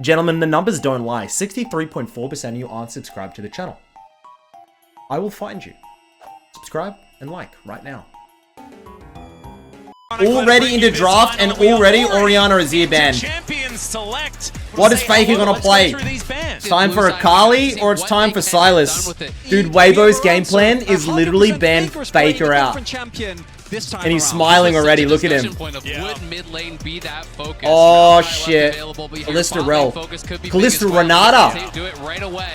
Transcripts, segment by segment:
Gentlemen, the numbers don't lie. 63.4% of you aren't subscribed to the channel. I will find you. Subscribe and like right now. Already into draft and already Orianna Azir banned. What is Faker gonna play? Time for Akali or it's time for Silas? Dude, Weibo's game plan is literally ban Faker out. And he's smiling already, look at him. Oh shit. Kalista Rel. Kalista Renata.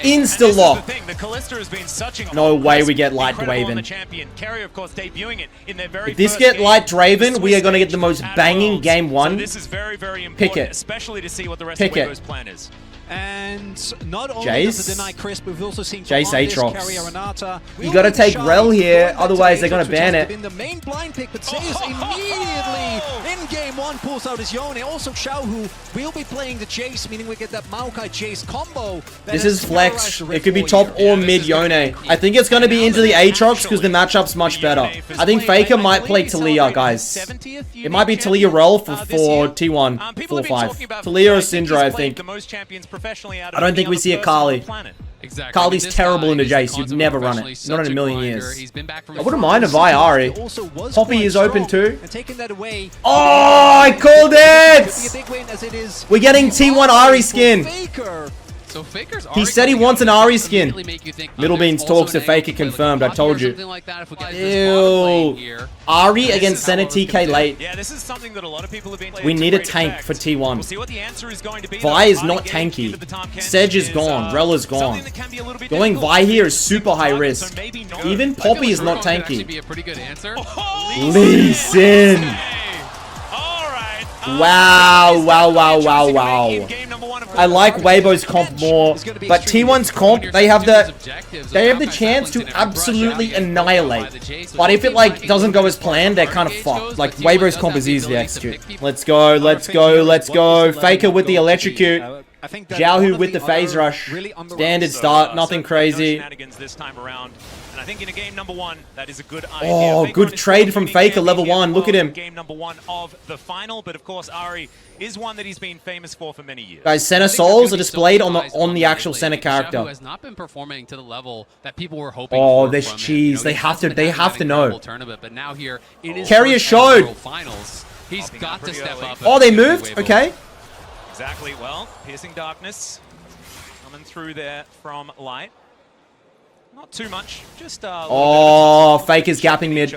Insta-lock. No way we get Light Draven. If this get Light Draven, we are going to get the most banging game one. Pick it. Pick it. And not only Jace? does it deny Crisp, we've also seen Jace Aatrox. Aatrox. You gotta take Rel here, otherwise they're gonna ban it. In the main blind pick, but Zeus immediately in game one pulls out his Yone. Also Xiao, who will be playing the Jace, meaning we get that Maokai Jace combo. This is flex. It could be top or mid Yone. I think it's gonna be into the Aatrox because the matchup's much better. I think Faker might play Talia, guys. It might be Talia Rel for T1, 4-5. Talia or Syndra, I think. I don't think we see a Kali. Exactly. Kali's terrible into Jace. You'd never run it. Not in a million years. I wouldn't mind a Vi Ari. Poppy is open too. Oh, I called it! We're getting T1 Ari skin. So Faker's He said he wants an Ari skin. Middle Beans talks to Faker confirmed. I told you. Ew. Ari against Senna TK late. Yeah, this is something that a lot of people have been. We need a tank for T1. We'll see what the answer is going to be. Vi is not tanky. Sedge is gone. Rel is gone. Going Vi here is super high risk. Even Poppy is not tanky. Lee Sin. Wow, wow, wow, wow, wow. I like Weibo's comp more, but T1's comp, they have the chance to absolutely annihilate. But if it like doesn't go as planned, they're kind of fucked. Like Weibo's comp is easy to execute. Let's go, let's go, let's go. Faker with the electrocute. Xiaohu with the phase rush. Standard start, nothing crazy. I think in a game number one, that is a good idea. Oh, good trade from Faker, level 1. Look at him. Game number one of the final, but of course Ari is one that he's been famous for many years. Guys, center souls are displayed on the actual center character. Has not been performing to the level that people were hoping Oh, for this cheese. They have to know. But now here it is Carrier showed. Finals. He's got to step up. Oh, they moved? Okay. Exactly. Well, Piercing Darkness coming through there from Light. Not too much, just oh, Faker's gapping mid.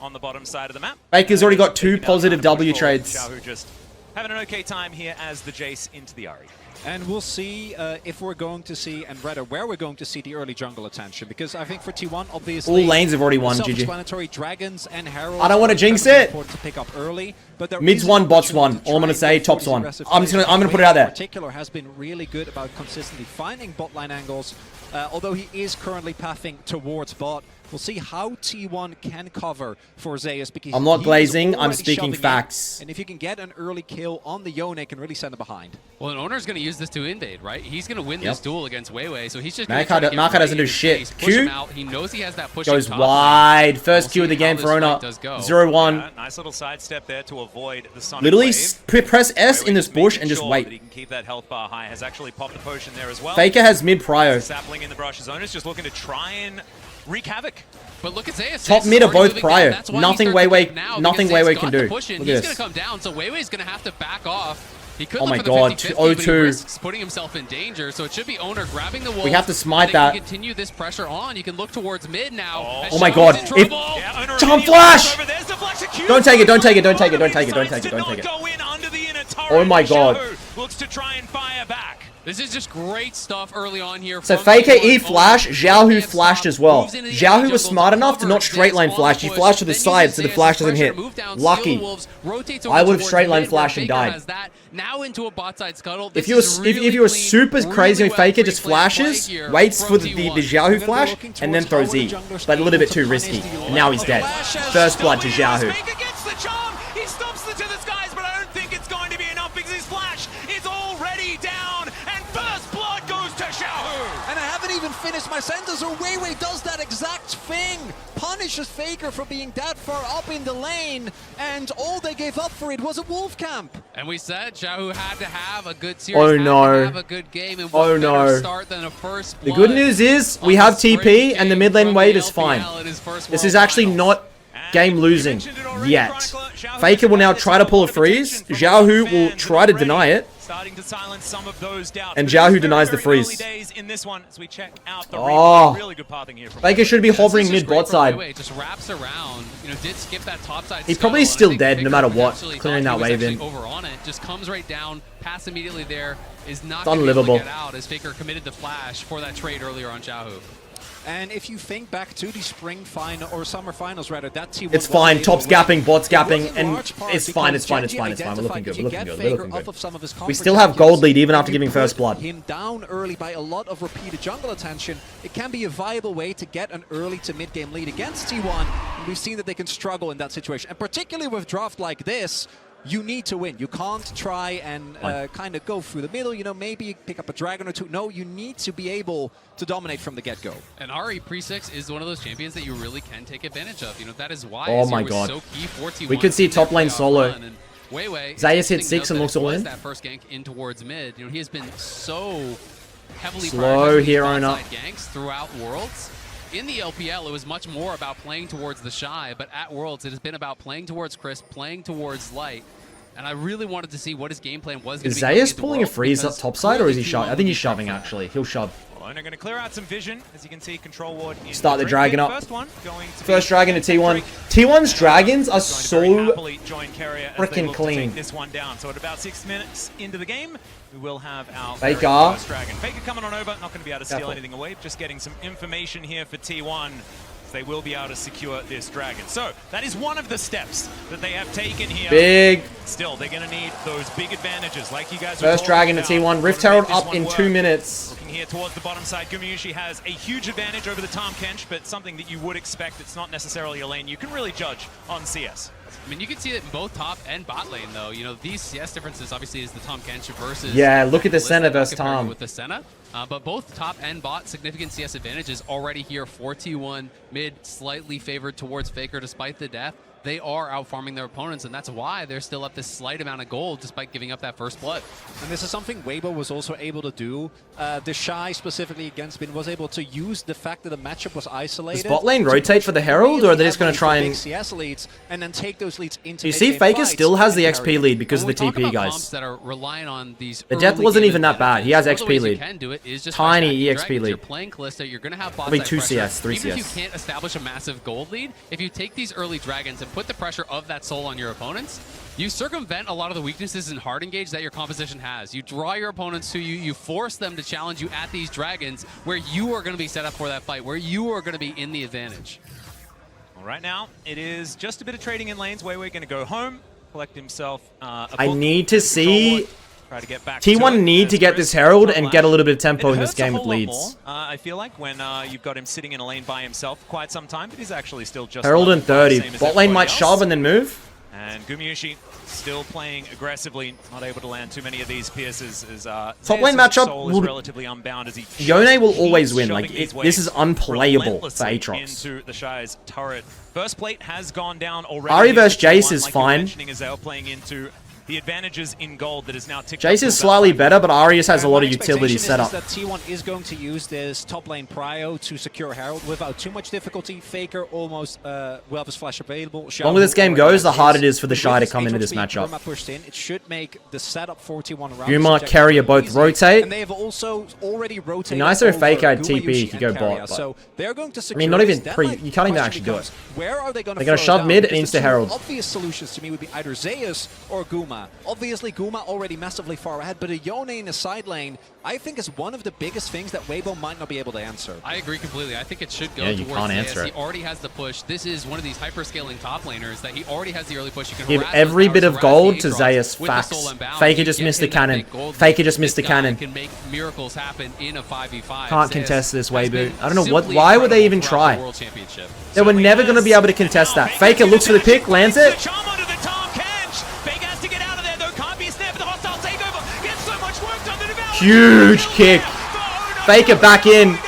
On the bottom side of the map. Faker's already got 2 positive W trades. Xiaohu just having an okay time here as the Jace into the Ari. And we'll see if we're going to see, and rather where we're going to see the early jungle attention. Because I think for T1, obviously, all lanes have already won, GG. Self-explanatory Dragons and Heralds. I don't want to jinx it. To pick up early, but Mid's 1, bots 1. All I'm gonna say, tops 1. I'm gonna put it out there. In particular, has been really good about consistently finding bot line angles. Although he is currently pathing towards bot. We'll see how T1 can cover for Zeus because I'm not glazing, I'm speaking facts. And if you can get an early kill on the Yone, it can really send him behind. Well, an owner's going to use this to invade, right? He's going to win this duel against Weiwei, so he's just Maka doesn't do shit. Q he knows he has that push goes wide. First Q of the game for Owner. 0-1. Nice little sidestep there to avoid the Sonic Literally wave. press S in this bush and just wait. That he can keep that health bar high. Has actually popped a potion there as well. Faker has mid prio. Sapling in the brush. His owner's just looking to try and wreak havoc. But look at Zeus. Top mid are both prior. Nothing Weiwei can do. Look at He's this. going to come down, so Weiwei's going to have to back off. He could Oh look my for the god, 50-50, 0-2. but he risks putting himself in danger, so it should be Owner grabbing the wolf. We have to smite that. You can continue this pressure on. You can look towards mid now. Oh my god. If jump flash! Don't take it, don't take it, don't take it, don't take it, don't take it, don't take it. Oh my god. Looks to try and fire back. This is just great stuff early on here. So Faker E flash, Xiaohu flashed as well. Xiaohu was smart enough to not straight line flash. He flashed to the side so the flash doesn't hit. Lucky. I would have straight line flashed and died. If you were super crazy and Faker just flashes, waits for the Xiaohu flash, and then throws E. But a little bit too risky. And now he's dead. First blood to Xiaohu. He stops the to the skies, but I don't think it's going to be enough because his flash is already down, and first blood goes to Xiaohu. And I haven't even even finish my sentence, or Weiwei does that exact thing, punishes Faker for being that far up in the lane, and all they gave up for it was a wolf camp. And we said Xiaohu had to have a good series, Oh no. have a good game, and what better start than a first blood. The good news is we have TP and the mid lane wait is fine. This is actually not game losing yet. Faker will now try to pull a freeze. Xiaohu will try to deny it. Starting to silence some of those doubts. And Xiaohu denies the freeze. In this one, as we check out the really good pathing here from Faker should be hovering mid bot side. Just wraps around, did skip that top side. He's probably still dead no matter what, clearing that wave in. Over on it, just comes right down, pass immediately there, is not going to be able to get out as Faker committed the flash for that trade earlier on Xiaohu. And if you think back to the spring final, or summer finals rather, that T1 it's fine, top's gapping, bot's gapping, and it's fine, it's fine, it's fine, it's fine. We're looking good, we're looking good, we're looking good. We still have gold lead even after giving first blood. Him down early by a lot of repeated jungle attention. It can be a viable way to get an early to mid game lead against T1. And we've seen that they can struggle in that situation. And particularly with draft like this, you need to win. You can't try and kind of go through the middle, maybe pick up a dragon or two. No, you need to be able to dominate from the get-go. And Ari Pre-6 is one of those champions that you really can take advantage of. That is why oh my god. So key for T1 we could see top lane solo. Zayas hit 6 and looks all in. That first gank in towards mid. He has been so heavily slow hero up ganks throughout Worlds. In the LPL, it was much more about playing towards the Shy, but at Worlds, it has been about playing towards Chris, playing towards Light, and I really wanted to see what his game plan was going to be. Is Zayas pulling a freeze up top side, or is he shoving? I think he's shoving, actually. He'll shove. Well, they're going to clear out some vision, as you can see, control ward in start the dragon up. First dragon to T1. T1's dragons are so freaking clean. This one down. So at about 6 minutes into the game, we will have our Faker. Dragon. Faker coming on over, not going to be able to steal anything away. Just getting some information here for T1. They will be able to secure this dragon. So that is one of the steps that they have taken here. Big. Still, they're going to need those big advantages, like you guys. First dragon to T1. Rift Herald up in 2 minutes. Looking here towards the bottom side, Gumayusi has a huge advantage over the Tahm Kench, but something that you would expect. It's not necessarily a lane you can really judge on CS. I mean, you can see it in both top and bot lane, though. These CS differences, obviously, is the Tahm Kench versus... Yeah, look at the Senna versus Tahm. With the Senna. But both top and bot, significant CS advantages already here for T1. Mid, slightly favored towards Faker despite the death. They are out-farming their opponents, and that's why they're still at this slight amount of gold despite giving up that first blood. And this is something Weibo was also able to do. The Shy, specifically against Bin, was able to use the fact that the matchup was isolated. Does bot lane rotate for the Herald, or are they just going to try and... CS leads, and then take those leads into... You see, Faker still has the XP lead because of the TP, guys. That are relying on these the death wasn't even that bad. He has XP lead. Can do it is just tiny EXP lead. You're playing Kalista, you're going to have bot probably side 2 pressure. CS, 3 Even CS. if you can't establish a massive gold lead, if you take these early dragons and put the pressure of that soul on your opponents, you circumvent a lot of the weaknesses in hard engage that your composition has. You draw your opponents to you, you force them to challenge you at these dragons where you are going to be set up for that fight, where you are going to be in the advantage. Well, right now, it is just a bit of trading in lanes. Weiwei going to go home, collect himself I need to see... Try to get back T1 need to get this Herald and get a little bit of tempo in this game with leads. I feel like when you've got him sitting in a lane by himself for quite some time, but he's actually still just... Herald in 30. Bot lane might shove and then move. And Gumayusi still playing aggressively, not able to land too many of these pierces. As, top lane matchup is relatively unbound as he Yone will always win. Like this is unplayable for Aatrox. Into the Shy's turret. First plate has gone down already. Ari versus Jace is fine. As they are playing into the advantages in gold that is now ticked Jace is slightly better, but Arius has a lot of utility set up. That T1 is going to use this top lane prio to secure Herald without too much difficulty. Faker almost will have his flash available. The longer this game goes, the harder it is for the Shy to come into this matchup. Pushed in, it should make the setup for T1 around. Guma, Carrier both rotate. And they have also already rotated. Nicer if Faker had TP, he could go bot. So they're going to secure. I mean, not even pre. You can't even actually do it. Where are they going to? They're going to shove mid and insta Herald. Obvious solutions to me would be either Zayas or Guma. Obviously, Guma already massively far ahead, but a Yone in the side lane, I think, is one of the biggest things that Weibo might not be able to answer. I agree completely. I think it should go towards you can't answer it. He already has the push. This is one of these hyper-scaling top laners that he already has the early push. You can give every bit of gold to Zayas. Facts. Faker just missed the cannon. Faker just missed the cannon. Can make miracles happen in a 5v5. Can't contest this, Weibo. I don't know what. Why would they even try? They were never going to be able to contest that. Faker looks for the pick, lands it. Huge kick. Faker back in.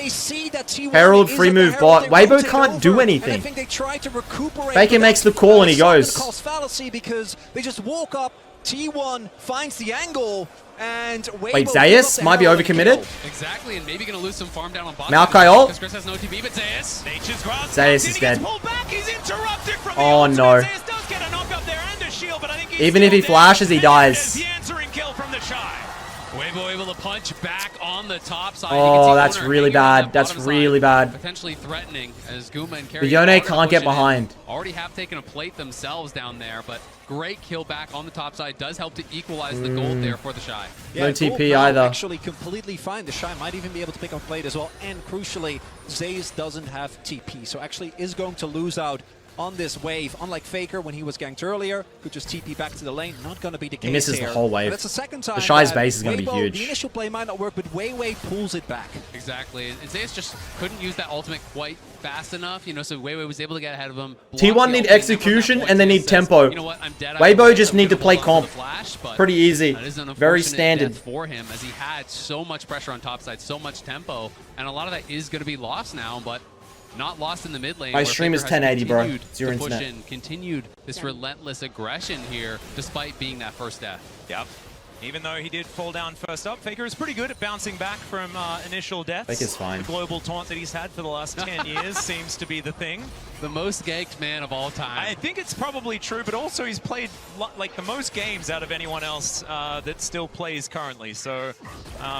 we see that T1 Herald is free at the move Herald. bot. They want Weibo to take can't do over, anything. And I think they try to recuperate. Faker makes the call and he goes. The cost fallacy because they just walk up. T1 finds the angle, and Weibo Wait, Zayas might be overcommitted. Exactly, and maybe going to lose some farm down on bot. Maokai ult. Because Chris has no TP, but Zayas. Zayas is dead. Oh, Oh no. Even if he flashes, he dies. The answering kill from the Shy. Weibo able to punch back on the top side. Oh, that's really bad. That's really bad. Potentially threatening as Guma and The Carry Yone already can't get pushing in. behind. Already have taken a plate themselves down there, but great kill back on the top side. Does help to equalize the gold there for the Shy. No Gold TP now either. Actually, completely fine. The Shy might even be able to pick up plate as well. And crucially, Zayas doesn't have TP, so actually is going to lose out on this wave. Unlike Faker when he was ganked earlier, could just TP back to the lane. Not going to be the case He misses the here. whole wave. But it's the second time The Shy's that base is going to be Weibo, huge. The initial play might not work, but Weiwei pulls it back. Exactly. And Zayas just couldn't use that ultimate quite fast enough, you know, so Weiwei was able to get ahead of him. T1 need execution and they need tempo. You know what? I'm dead. Weibo just need to play comp. Flash, but Pretty easy. that is an Very unfortunate standard. death for him as he had so much pressure on top side, so much tempo, and a lot of that is going to be lost now, but not lost in the mid lane. My where stream is Faker has 1080, bro. continued It's your to push internet. in, continued this relentless aggression here, despite being that first death. Yep. Even though he did fall down first up, Faker is pretty good at bouncing back from initial deaths. Faker's fine. The global taunt that he's had for the last 10 years seems to be the thing. The most ganked man of all time. I think it's probably true, but also he's played like the most games out of anyone else that still plays currently. So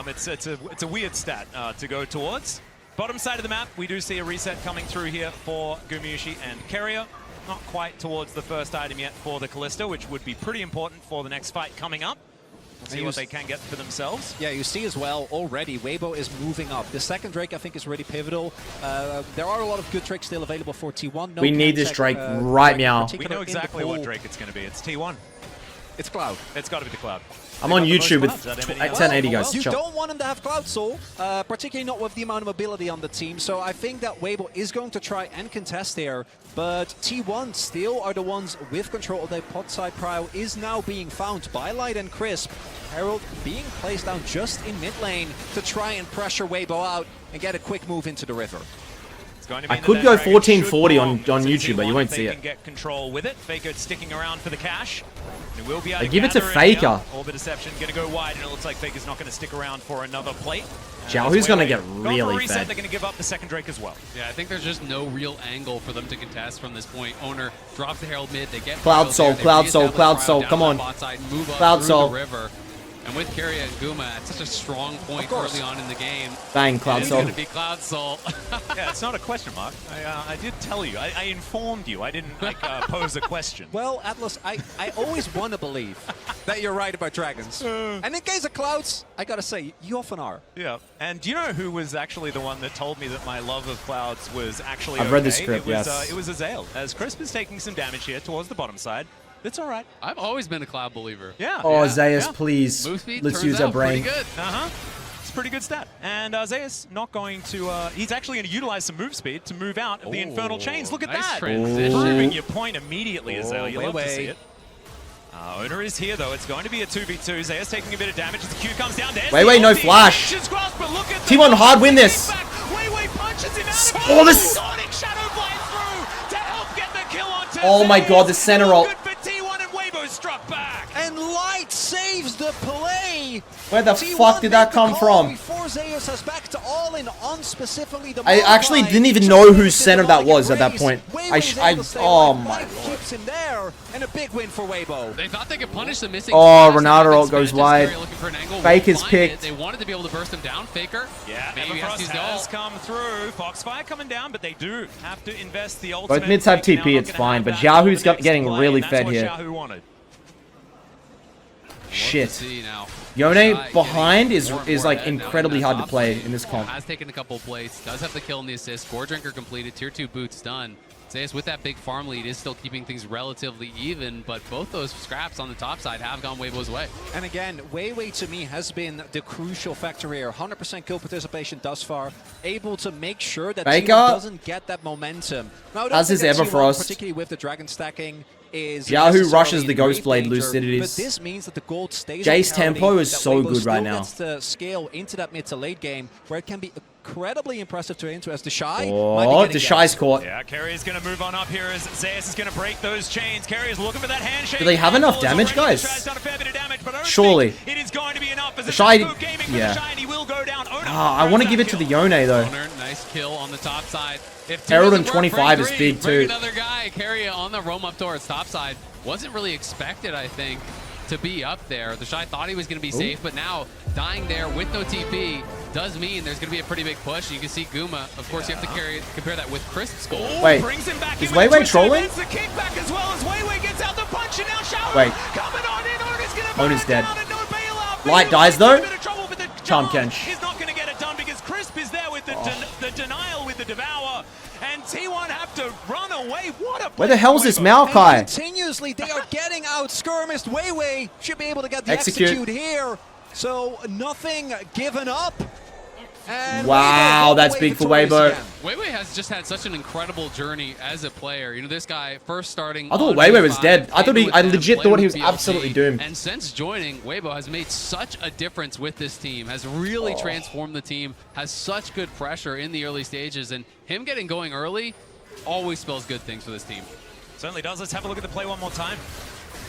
it's a weird stat to go towards. Bottom side of the map, we do see a reset coming through here for Gumushi and Keria. Not quite towards the first item yet for the Kalista, which would be pretty important for the next fight coming up. See what they can get for themselves. Yeah, you see as well, already, Weibo is moving up. The second Drake, I think, is really pivotal. There are a lot of good Drakes still available for T1. No We need this Camtech, Drake right Drake in now. We particular know in the exactly what pool. Drake it's going to be. It's T1. It's Cloud. It's got to be the Cloud. I'm on They got the YouTube most with clouds out of at any 1080, other. guys. You Chill. don't want him to have Cloud Soul, particularly not with the amount of mobility on the team. So I think that Weibo is going to try and contest here. But T1 still are the ones with control of their pot side. Prio is now being found by Light and Crisp. Herald being placed down just in mid lane to try and pressure Weibo out and get a quick move into the river. I could go 1440 on YouTube, but you won't see They it. can get control with it. Faker sticking around for the cash. It will be able They to give it to gather Faker. Orbit Deception going to go wide, and it looks like Faker's not going to stick around for another plate. Xiaohu's gonna get Going for really a reset, fed. They're going to give up the second Drake as well. Yeah, I think there's just no real angle for them to contest from this point. Owner drops the Herald mid, they get Cloud Prio Soul, there, they Cloud Soul, reestablish Cloud Prio Soul, down come that on. bot side, move up Cloud through Soul. the river. And with Keria and Guma at such a strong point early on in the game, Bang, Cloud it's Soul. going to be Cloud Soul. Yeah, it's not a question mark. I did tell you. I informed you. I didn't pose a question. Well, Atlas, I always want to believe that you're right about dragons. And in case of Clouds, I gotta say, you often are. Yeah, and do you know who was actually the one that told me that my love of Clouds was actually I've read the okay? script, It was, yes. It was Azael. As Crisp is taking some damage here towards the bottom side. It's all right. I've always been a Cloud believer. Yeah. Oh, yeah, Zayas, yeah. please. Move speed Let's turns use our out pretty brain. good. It's a pretty good stat. And Zayas not going to... he's actually going to utilize some move speed to move out of the Infernal Chains. Look at nice that. transition. Proving your point immediately, Azael. You love to Weiwei. see it. Owner is here, though. It's going to be a 2v2. Zayas taking a bit of damage as the Q comes down. There's Weiwei, the no ulti. flash. Just grasp, but look at the T1 hard win this. Weiwei punches him out of Oh, this- Sonic Shadow flies through to help get the kill on Oh my Zayas. God, the center ult. Good for T1 and Weibo struck back. And Light saves the play. Where the T1 fuck did that made the come call from? Before Zayas has back to all in on specifically the I actually didn't even know whose center that was at that point. Oh my lord. Keeps him there, and a big win for Weibo. They thought they could punish the missing. Oh, flash. Ronaldo They ult goes spent wide. Keria looking for an angle, Faker's won't find it. picked. They wanted to be able to burst him down. Faker. Yeah, Maybe has to Everfrost use the has ult. come through. Foxfire coming down, but they do have to invest the ultimate. Both mids have Fake now TP, not it's gonna fine, have but that Xiaohu's for the next getting play, really and that's fed what here. Xiaohu wanted. Shit. See now. Yone Shy behind getting is more and is more like ahead now incredibly in that hard to top play lane. in this comp. Has taken a couple of plays. Does have the kill and the assist. Score Drinker completed. Tier 2 boots done. Zayas with that big farm lead is still keeping things relatively even, but both those scraps on the top side have gone Weibo's way. And again, Weiwei to me has been the crucial factor here. 100% kill participation thus far, able to make sure that Faker, T1 doesn't get that momentum. Now, I don't as think is that T1, Everfrost. particularly with the dragon stacking, is Xiaohu necessarily rushes the in grave Ghostblade danger, Lucidities. But this means that the gold stays Jace on parity, tempo is that so Weibo good right still now. gets to scale into that mid to late game where it can be a incredibly impressive to into as the Shy. Oh, the Shy's caught. Yeah, Kerry is going to move on up here as Zeus is going to break those chains. Kerry is looking for that handshake. Do they have enough damage, guys? Surely. It is going to be enough as The Shy, yeah. I want to give it to the Yone though. Nice kill on the top side. Herald in 25 is big too. Another guy, Kerry on the roam up towards top side. Wasn't really expected, I think, to be up there. The Shy thought he was going to be safe, but now dying there with no TP does mean there's going to be a pretty big push. You can see Guma. Of course, you have to compare that with Crisp's goal. Wait, is Weibo trolling? The kickback as well as Weibo gets out the punch and now Shower wait. coming on in. Ona's dead. Light dies though. Charm Kench. He's not going to get it done because Crisp is there with the denial with the Devour. And T1 have to run away. What a Where the hell's this Maokai? And continuously, they are getting out skirmished. Weiwei should be able to get the execute here. So nothing given up. And wow, that's big for Weibo. Weiwei has just had such an incredible journey as a player. You know, this guy first starting. I thought Weibo was dead. I legit thought he was absolutely doomed. And since joining, Weibo has made such a difference with this team. Has really transformed the team. Has such good pressure in the early stages, and him getting going early always spells good things for this team. Certainly does. Let's have a look at the play one more time.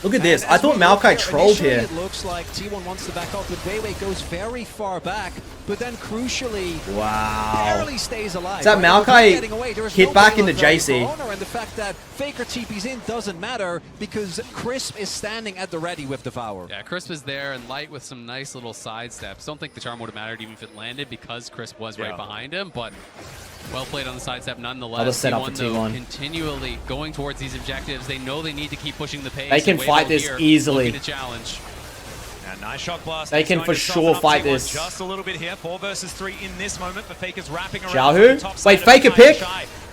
Look at this. I thought Maokai trolled here. It looks like T1 wants to back up, but Weiwei goes very far back, but then crucially, barely stays alive. Is that Maokai hit back into JC? And the fact that Faker TP's in doesn't matter because Crisp is standing at the ready with Devour. Yeah, Crisp is there and Light with some nice little side steps. Don't think the charm would have mattered even if it landed because Crisp was right behind him, but well played on the sidestep nonetheless. Another setup for T1. Continually going towards these objectives. They know they need to keep pushing the pace. They can fight this easily. To challenge. And nice shock blast. They can for sure fight this. Just a little bit here. 4 versus 3 in this moment. But Faker's wrapping around. Xiaohu? Wait, Faker pick?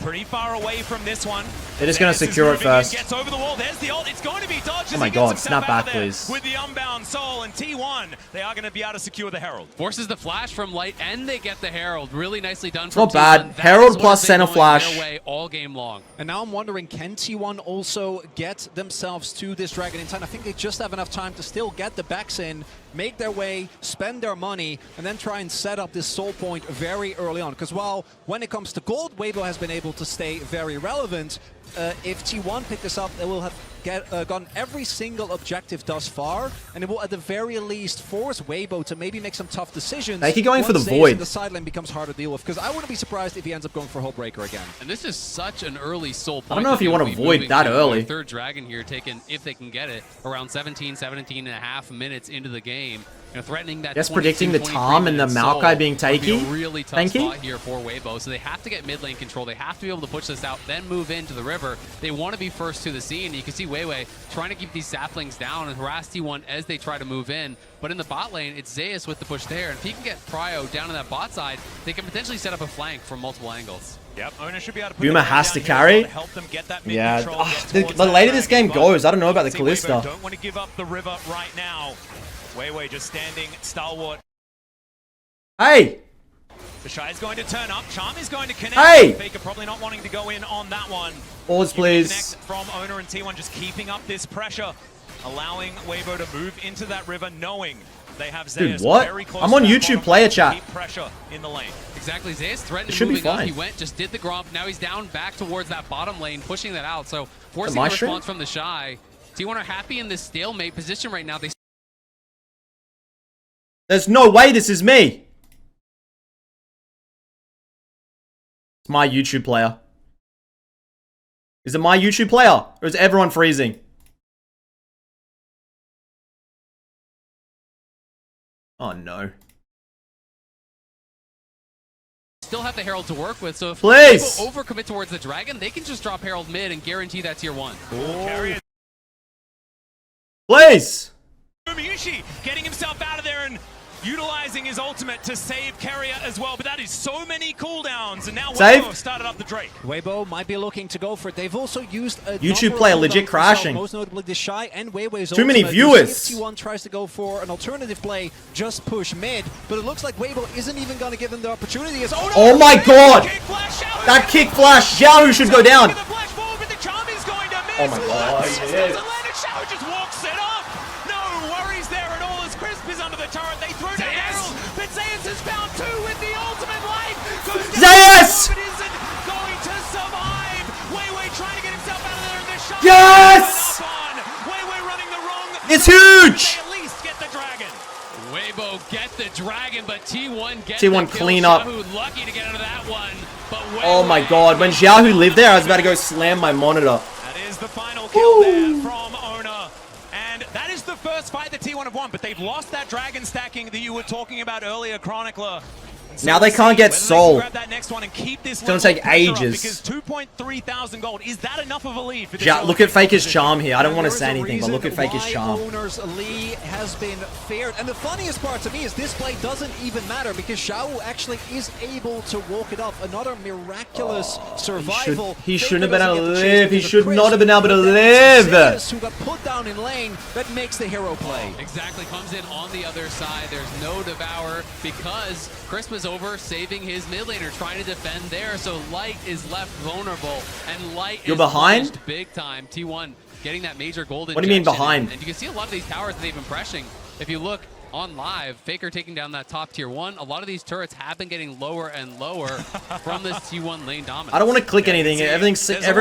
Pretty far away from this one. They're just going to secure it first. Gets over the wall. There's the ult. It's going to be dodged. Oh my god, snap back, please. With the unbound soul and T1, they are going to be able to secure the Herald. Forces the flash from Light, and they get the Herald. Really nicely done. Not bad. Herald plus center flash. Way all game long. And now I'm wondering, can T1 also get themselves to this Dragon in time? I think they just have enough time to still get the backs in, make their way, spend their money, and then try and set up this soul point very early on. Because while when it comes to gold, Weibo has been able to stay very relevant. If T1 pick this up, they will have gotten every single objective thus far, and it will at the very least force Weibo to maybe make some tough decisions. They keep going for the Zeus void. The sideline becomes hard to deal with, because I wouldn't be surprised if he ends up going for Hullbreaker again. And this is such an early soul point. I don't know if you want to void that early. Third dragon here taken, if they can get it, around 17 and a half minutes into the game. You know, threatening that. Just predicting the Tom and the Maokai being takey. A really tough spot here for Weibo, so they have to get mid lane control. They have to be able to push this out, then move into the river. They want to be first to the scene. You can see Weiwei trying to keep these saplings down and harass T1 as they try to move in. But in the bot lane, it's Zeus with the push there. And if he can get Pryo down on that bot side, they can potentially set up a flank from multiple angles. Yep, Owner should be able to put Guma has to carry. Yeah, the later this game goes, I don't know about the Kalista. Don't want to give up the river right now. Weiwei just standing stalwart. Hey! The Shy is going to turn up. Charm is going to connect. Hey! Faker probably not wanting to go in on that one. Pause, please. From Owner and T1 just keeping up this pressure, allowing Weibo to move into that river, knowing they have Zeus. Dude, what? Very close I'm on to that YouTube bottom. player chat. Keep pressure in the lane. Exactly. Zeus threatened should be moving up. fine. He went, just did the grump. Now he's down back towards that bottom lane, pushing that out. So forcing a response from the Shy. T1 are happy in this stalemate position right now. There's no way this is me. It's my YouTube player. Is it my YouTube player? Or is everyone freezing? Oh no. Still have the Herald to work with, so if please they overcommit towards the Dragon, they can just drop Herald mid and guarantee that tier 1. Please! Miyushi getting himself out of there and utilizing his ultimate to save Carrier as well, but that is so many cooldowns, and now Weibo started up the Drake. Weibo might be looking to go for it. They've also used a YouTube player legit crashing. Most notably the Shy and Weibo's too many viewers. T1 tries to go for an alternative play, just push mid, but it looks like Weibo isn't even going to give them the opportunity. As, oh my god! That kick flash, Xiaohu should go down. Oh my god, Xiao just walks it off. No worries there at all as Crisp is under the turret. They throw down Herald, but Zayas has found 2 with the ultimate life. Zayas! But isn't going to survive. Weibo trying to get himself out of there in the shot. Yes! Weibo running the wrong. It's huge! At least get the dragon. Weibo get the dragon, but T1 gets T1 the kill. clean up. Xiaohu lucky to get out of that one. But Oh my god, when Xiaohu lived there, I was about to go slam my monitor. That is the final kill there from Owner. And that is the first fight that T1 have won, but they've lost that dragon stacking that you were talking about earlier, Chronicler. So Now they can't get Soul. Grab that next one and keep this It's gonna take ages. because 2.3 thousand gold, is that enough of a lead for this Yeah, look at Faker's position? charm here. I don't want to There is say a anything, but look at reason Faker's why charm. Owner's Lee has been fared. And the funniest part to me is this play doesn't even matter because Xiao actually is able to walk it up. Another miraculous survival. He Faker shouldn't have been doesn't able to get the chase live. He because of should Chris, not have been able to but then it's live. Zayas who got put down in lane that makes the hero play. Exactly, comes in on the other side. There's no Devour because Crisp was over saving his mid laner, trying to defend there. So Light is left vulnerable, and Light You're is behind? punished big time. T1 getting that major gold What do you mean injection, behind? And you can see a lot of these towers that they've been pressing. If you look on live, Faker taking down that top tier 1. A lot of these turrets have been getting lower and lower from this T1 lane dominance. I don't want to click anything.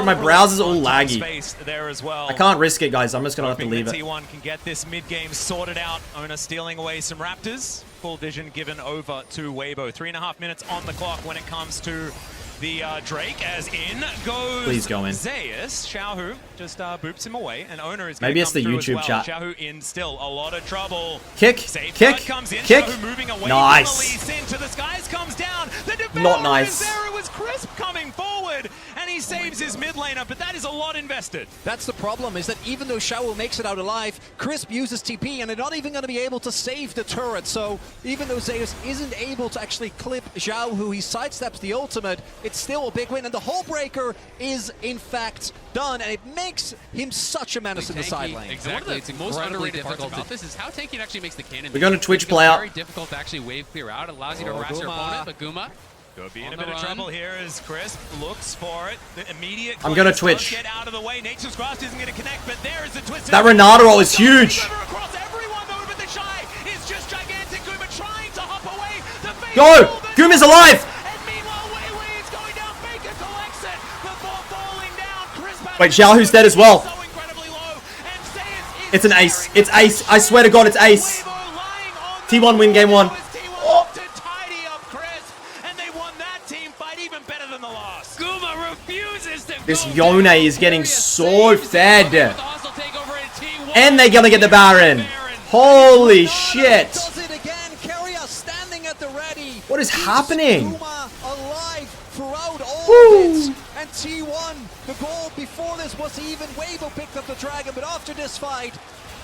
My browser's all laggy. Space there as well. I can't risk it, guys. I'm just gonna have to Hoping leave that it. T1 can get this mid-game sorted out. Owner stealing away some Raptors. Full vision given over to Weibo. 3.5 minutes on the clock when it comes to the Drake, as in goes Please go in. Zayas. Xiaohu just boops him away, and Owner is Maybe gonna it's the come through as YouTube well. chat. Xiaohu in still a lot of trouble. Kick, Safeguard kick, comes in. kick. Xiaohu moving away Nice. from the Lee Sin to the skies, comes down. The Devourer Not nice. is there. It was Crisp coming forward, and he saves his mid laner, but that is a lot invested. That's the problem, is that even though Xiao makes it out alive, Crisp uses TP and they're not even going to be able to save the turret. So even though Zayas isn't able to actually clip Xiao, who he sidesteps the ultimate, it's still a big win. And the Hull Breaker is in fact done, and it makes him such a menace in the side lane. Exactly. It's the most underrated parts about this is how tanky it actually makes the cannon. We're going to Twitch It's play out. very difficult to actually wave clear out. It allows you to harass your opponent, but Guma Could be in on a the bit of run. trouble here as Crisp looks for it. The immediate I'm gonna cleanse Twitch. does get out of the way. Nature's Grasp isn't going to connect, but there is the twist. That Renata roll is huge. Across everyone though, but the Shy is just gigantic. Guma trying to hop away. The face Go! roll, the Guma's damage, alive! And meanwhile, Weiwei is going down. Faker collects it before falling down. Crisp out Wait, of Xiaohu's dead as well. so incredibly low. And Zayas is It's an ace. carrying It's ace. I swear to God, it's ace. Weibo lying on the T1 win game 1. T1 to tidy up Crisp, and they won that team fight even better than the loss. Guma refuses to This go Yone down. is getting Furious so saves fed. with the hostile takeover in T1. And they're gonna get the Baron. Holy shit. Does it again. Keria standing at the ready. What is Keeps happening? Guma alive throughout all Woo. of it. And T1, the goal before this was even. Weibo picked up the dragon, but after this fight,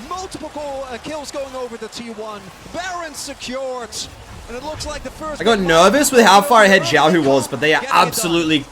multiple kills going over the T1. Baron secured. And it looks like the first... I got nervous with how far ahead Xiaohu was, but they are Getting it done. absolutely...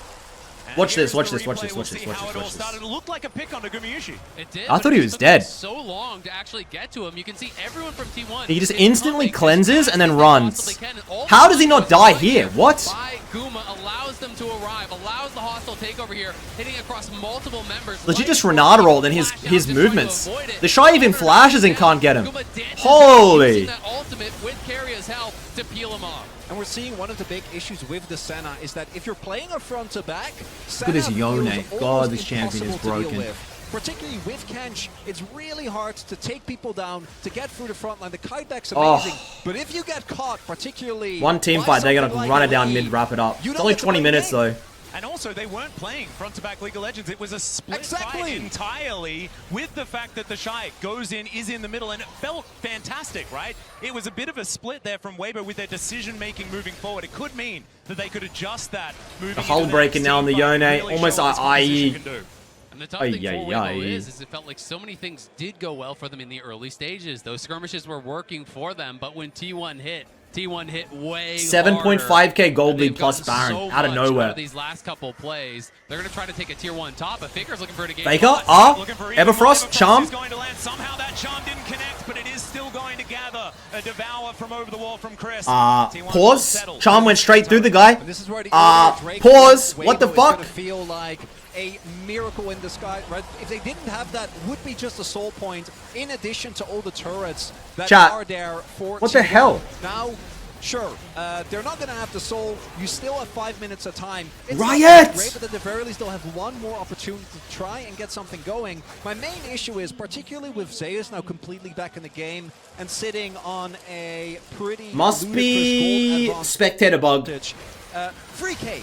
And Watch here's this, watch the this, watch replay. this, We'll watch this, see watch how this, it all watch this. started. It looked like a pick onto Gumayushi. It did, I but thought it he just was took dead. them so long to actually get to him. You can see everyone from T1. He just is instantly pumping cleanses as and then fast as runs. they possibly can, and all How the does he not goes die away here? What? By Guma allows them to arrive, allows the hostile takeover here, hitting across multiple members. Legit Light just Renata rolled and his flash out, his just trying to movements. avoid it. The Shy even flashes and can't get him. Guma dances Holy. out, using that ultimate with Keria's help to peel him off. And we're seeing one of the big issues with the Senna is that if you're playing a front to back, Look at this Senna Yone. feels God, almost this champion is impossible to deal broken. with. Particularly with Kench, it's really hard to take people down, to get through the front line. The kiteback's amazing, but if you get caught, particularly One team by fight, they're gonna something like run it down Lee, mid, wrap it up. you It's don't only get to 20 play the minutes game. though. And also, they weren't playing front-to-back League of Legends. It was a split Exactly. fight entirely with the fact that the Shy goes in, is in the middle, and it felt fantastic, right? It was a bit of a split there from Weibo with their decision-making moving forward. It could mean that they could adjust that moving The hull into the breaking next now on the team fight, Yone, really almost show us what this IE. position can do. And the tough thing for Ay. Weibo is it felt like so many things did go well for them in the early stages. Those skirmishes were working for them, but when T1 hit way 7.5k gold They've lead plus gotten Baron so out of much nowhere. these last couple plays, they're going to try to take a tier 1 top, but Faker's looking for it again. Faker? Looking for even more. Everfrost? Charm? Is going to land. Somehow that charm didn't connect, but it is still going to gather a devour from over the wall from Chris. T1 Pause. settled. Charm went straight through the guy. And this is where the Pause. Weibo What the is gonna fuck? feel like a miracle in the sky, right? If they didn't have that, would be just a soul point in addition to all the turrets that Chat, are there for what the hell? Now, sure, they're not going to have the soul. You still have 5 minutes of time. It's Riot! great, but at the very least, they'll have one more opportunity to try and get something going. My main issue is, particularly with Zeus now completely back in the game and sitting on a pretty Must be spectator bug. 3K.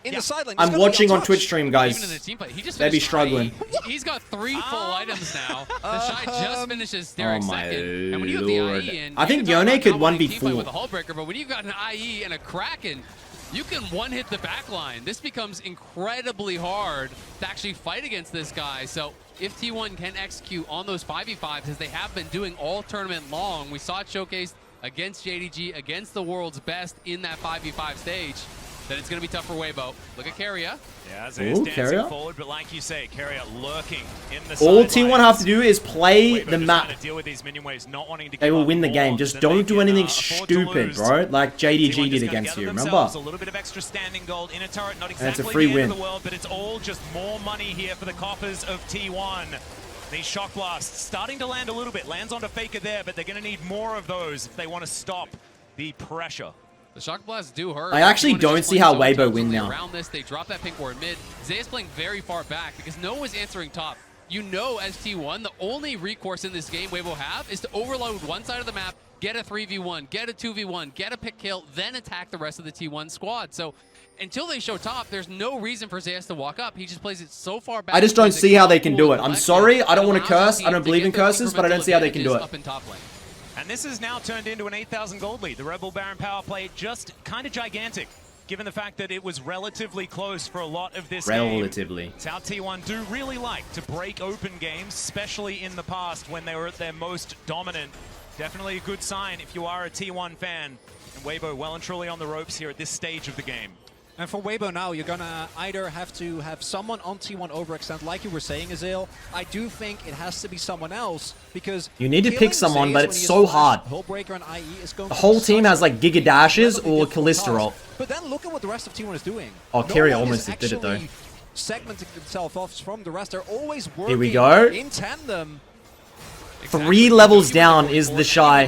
In the sideline. I'm watching on Twitch stream, guys. Even in the team play, he just They be finished struggling. He's got 3 full items now. The Shy just finishes Derek Oh my second. And when you have the lord. IE and I think Yone Yone could 1v4 with a hull breaker, but when you've got an IE and a Kraken, you can one-hit the backline. This becomes incredibly hard to actually fight against this guy. So if T1 can execute on those 5v5s, as they have been doing all tournament long, we saw it showcased against JDG, against the world's best in that 5v5 stage, then it's going to be tough for Weibo. Look at Keria. Yeah, Zeus dancing forward, but like you say, Keria lurking in the All sidelines. T1 have to do is play the map. To deal with these minion waves, not wanting to They will give win the up game. more Just than don't they do can anything afford to stupid, lose. bro. Like T1 JDG just did gotta against gather you, themselves remember? A little bit of extra standing gold in a turret, not it's exactly a free the end win. of the world, but it's all just more money here for the coffers of T1. These shock blasts starting to land a little bit. Lands onto Faker there, but they're going to need more of those if they want to stop the pressure. The shock blasts do hurt. I actually don't see how Weibo win now. Around this, they drop that pink ward mid. Zeus playing very far back because no one's answering top. You know, as T1, the only recourse in this game Weibo have is to overload one side of the map, get a 3v1, get a 2v1, get a pick kill, then attack the rest of the T1 squad. So until they show top, there's no reason for Zeus to walk up. He just plays it so far back. I just don't see how they can do it. I'm sorry, I don't want to curse. I don't believe in curses, but I don't see how they can do it. Up in top lane. And this has now turned into an 8,000 gold lead. The Rebel Baron power play just kind of gigantic, given the fact that it was relatively close for a lot of this game. Relatively. It's how T1 do really like to break open games, especially in the past when they were at their most dominant. Definitely a good sign if you are a T1 fan. And Weibo well and truly on the ropes here at this stage of the game. And for Weibo now, you're going to either have to have someone on T1 overextend, like you were saying, Azil. I do think it has to be someone else, because you need to pick someone, but it's so hard. The whole team has like Giga Dashes or Callisto. But then look at what the rest of T1 is doing. Oh, Keria almost did it though. Segmenting themselves off from the rest. They're always working Here we go. in tandem. Exactly. 3 levels down is the Shy.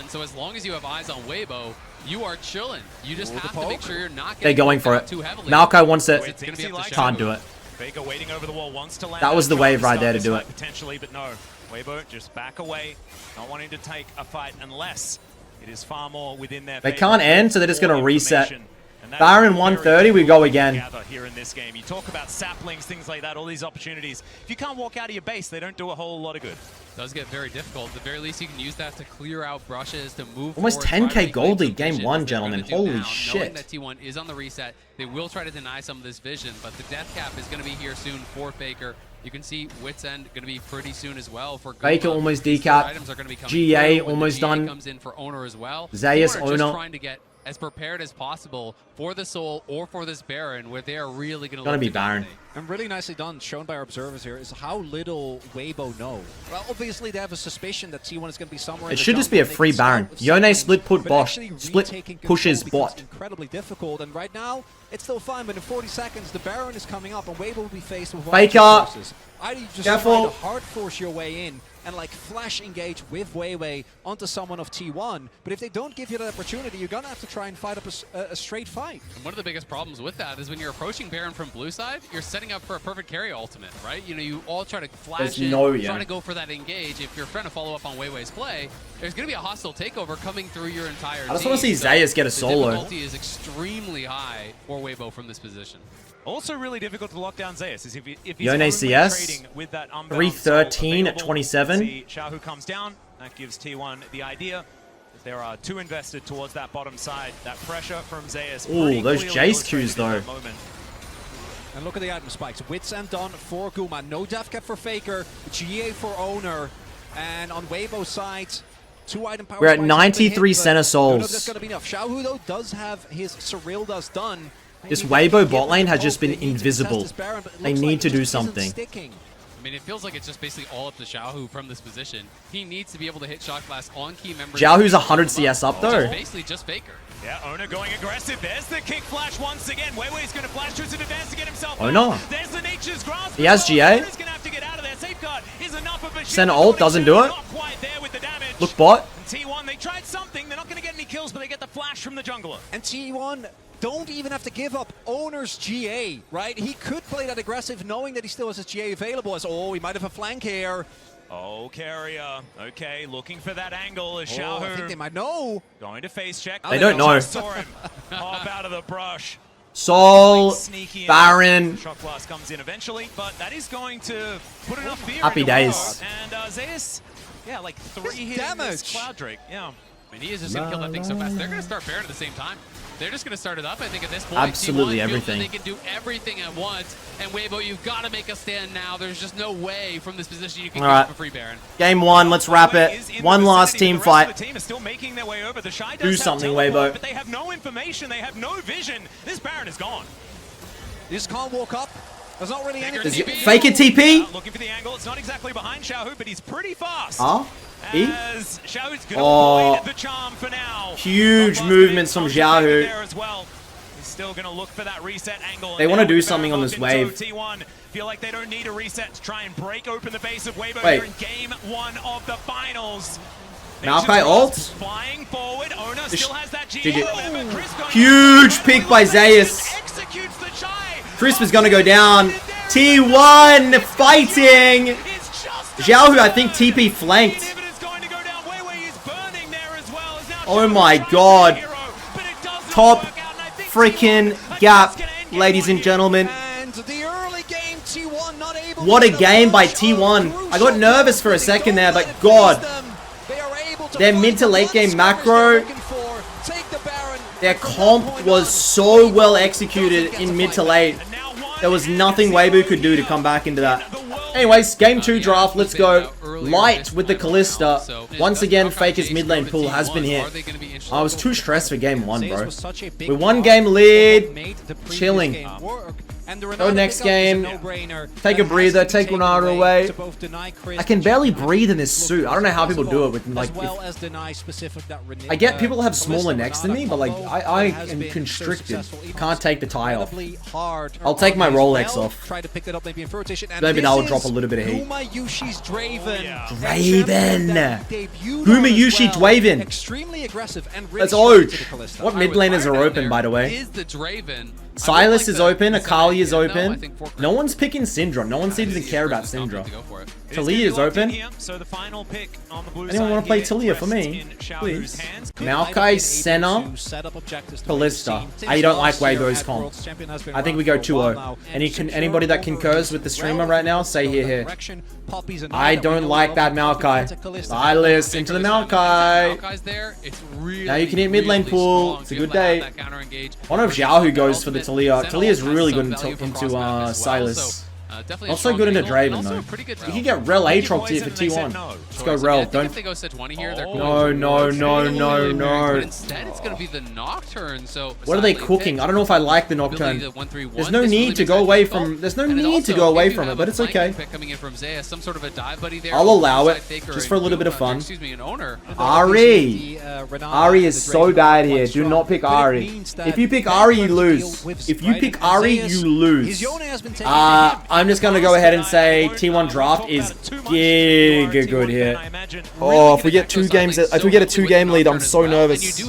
So as long as you have eyes on Weibo, you are chilling. You just have to make sure you're not They're getting going for it. too heavily. Maokai wants it. It's gonna be up to Can't do it. Faker waiting over the wall, wants to land. That was the wave right there to do it. Potentially, but no. Weibo just back away, not wanting to take a fight unless it is far more within their They favor. can't end, so they're just going to reset. And that Baron is 130, we go again. Together here in this game. You talk about saplings, things like that, all these opportunities. If you can't walk out of your base, they don't do a whole lot of good. It does get very difficult. At the very least, you can use that to clear out brushes, to move Almost forward, 10k gold lead vision game 1, as they're gonna gentlemen. do Holy now, shit. Knowing that T1 is on the reset, they will try to deny some of this vision, but the death cap is going to be here soon for Faker. You can see Wit's End going to be pretty soon as well for Faker almost decapped. GA almost done. Comes in for owner as well. Zeus Owner just owner. trying to get as prepared as possible for the Soul or for this Baron, where they are really going Gonna be Baron. And really nicely done, shown by our observers here, is how little Weibo know. Well, obviously they have a suspicion that T1 is going to be somewhere. It should just be a free Baron. Yone split put Bosch. Split pushes bot. Incredibly difficult, and right now it's still fine. But in 40 seconds, the Baron is coming up, and Weibo will be faced with Faker. Either you just Careful. try to hard force your way in and like flash engage with Weiwei onto someone of T1, but if they don't give you that opportunity, you're gonna have to try and fight up a straight fight. And one of the biggest problems with that is when you're approaching Baron from blue side, you're setting up for a perfect carry ultimate, right? You know, you all try to flash in, try to go for that engage. If you're trying to follow up on Weiwei's play, there's going to be a hostile takeover coming through your entire team. I just want to see Zeus get a solo. The difficulty is extremely high for Weibo from this position. Also really difficult to lock down Zeus is if he's Yone CS, trading with that 313 at 27. See Xiaohu comes down, that gives T1 the idea. If there are two invested towards that bottom side, that pressure from Zeus. Ooh, those Jace Qs though. And look at the item spikes. Wits End done for Guma. No death cap for Faker. GA for Owner. And on Weibo's side, 2 item power. We're at 93 center souls. That's gonna be enough. Xiaohu though does have his Cyrildas done. This Weibo bot lane has just been invisible. They need to do something. I mean, it feels like it's just basically all up to Xiaohu from this position. He needs to be able to hit shot glass on key members. Xiaohu's 100 CS up though. Just basically just Faker. Yeah, Ona going aggressive. There's the kick flash once again. Weiwei's going to flash to his advance to get himself Ona. out. There's the Nature's Grasp. He has GA. He's going to have to get out of there. Safeguard is enough of a Send ult, doesn't do it. Not quite there with the damage. Look bot. And T1, they tried something. They're not going to get any kills, but they get the flash from the jungler. And T1 don't even have to give up Owner's GA, right? He could play that aggressive knowing that he still has his GA available as, oh, he might have a flank here. Oh, Carrier. Okay, looking for that angle as Oh, Xiaohu I think they might know. going to face check. They don't know. Saw him hop out of the brush. Sol, Sneaky Baron. Shot glass comes in eventually, but that is going to put enough fear Happy into days. Weibo. And Zeus, yeah, like 3 His hits damage. Cloud Drake. Yeah. I mean, he is just going to kill that thing so fast. They're going to start Baron at the same time. They're just going to start it up, I think, at this point. Absolutely T1 feels everything. that they can do everything at once. And Weibo, you've got to make a stand now. There's just no way from this position you can All right. keep a free Baron. Game 1, let's wrap it. One last team fight. The team is still making their way over. The Shy does Do have something, teleport, Weibo. But they have no information. They have no vision. This Baron is gone. He just can't walk up. There's not really anything. Does he he can fake do. a TP? Looking for the angle. It's not exactly behind Xiaohu, but he's pretty fast. Huh? E? As Xiaohu's going to Oh. avoid the charm for now. Huge But movements from Boston Xiaohu. there as well. He's still going to look for that reset angle. They And wanna now do with the something Baron on this locked in wave. tow, T1 feel like they don't need a reset to try and break open the base of Weibo Wait. here in game 1 of the finals. Maokai ult? Flying forward. Ona Just- still has that GA. GG. Remember, Chris going Huge up. pick by Zeus. Executes the Chai. Chris was gonna go down. T1 fighting. It's just Xiaohu, I think TP flanked. Inhibitor's going to go down. Weiwei is burning there as well. Is now Oh Xiaohu my trying to God. be a hero, but it does not Top work out, and I think freaking T1 gap, is gonna end game ladies 1 and here. gentlemen. And the early game, T1 not able What to a get the game by push T1. on I got nervous for a crucial second there, Don't but let it God. freeze them. They are able to Their find mid to the late one game skirmish macro, they're looking for. Take the Baron. Their From that comp point was on, so well Weibo executed doesn't get in to mid fight to back. late. And now one There was and nothing zero Weibo could do to here come back into that. in the world. Anyways, game 2 Yeah, draft, let's that's what I was go. saying about earlier Light this with the time Callista. around, so Once it again, does come Faker's Jace mid lane for pool T1. has been hit. Are they gonna be interested? I was too stressed for game 1, Zays bro. was such a big We one part game of lead. what made the previous Chilling. game work. And the Go Renata next pickup is a game. no-brainer. Take a That breather, has to be take taken Ronaldo away. to both deny Chris I can and barely Jack breathe in this Look suit. I don't know how people do it with, as like, well as deny specific that I get people have Callista smaller necks than me, but like combo I has am been so constricted. successful. Even Can't take the tie off. incredibly hard I'll take my as Rolex well. off. Try to pick it up maybe in rotation. And Maybe this that'll is drop a little bit of heat. Huma Yushi's Draven. yeah. A Draven. champion that he debuted Huma on as Yushi well. Draven. Extremely aggressive and really That's strong Oj. to the Callista. What mid laners are open, by the way? Is the Draven. Silas is open, Akali is No, I open. think Forkner- No one's picking Syndra. No one seems to care about Forkner's confident Syndra. to go for it. It Talia gonna is be locked in open. here, so the final pick on the blue Anyone side wanna play here Talia for rests me? in Xiaohu's Please. hands. Maokai, Senna, Callista. I don't like Weibo's comp. I think we go 2-0. Anybody that concurs with the streamer right now, say here. I don't like that Maokai. Silas into the Maokai. Maokai's there. It's really, Now you can hit mid lane really pool. strong It's a to good be able to day. have that counter engage. I wonder if Xiaohu goes for the Talia. Senna Talia's has really some good value for into cross map as well, Silas. so, definitely a Also strong good into angle, and Draven also though. a pretty good You can get Rel Aatrox here for T1. Let's go choice. Rel. I think Don't. if they go Sejuani here, they're Oh. going No, towards no, Draven, no, no. But instead, it's going to be the Nocturne. So What are they sadly, cooking? picked I don't know if I like the ability Nocturne. to 1-3-1. There's no This need really to makes go that away difficult. from. There's no And it need to also, go away if you from it, have but a it's okay. flanking pick coming in from Zeus, some sort of a dive buddy there. I'll allow it, alongside Faker just and for a little bit of Huma, fun. Excuse me, an owner. Ari. Ari is so bad here. Do not pick Ari. If you pick Ari, you lose. If you pick Ari, you lose. I'm just gonna go ahead and say T1 draft is giga good here. Oh, if we get 2 games, if we get a 2-game lead, I'm so nervous.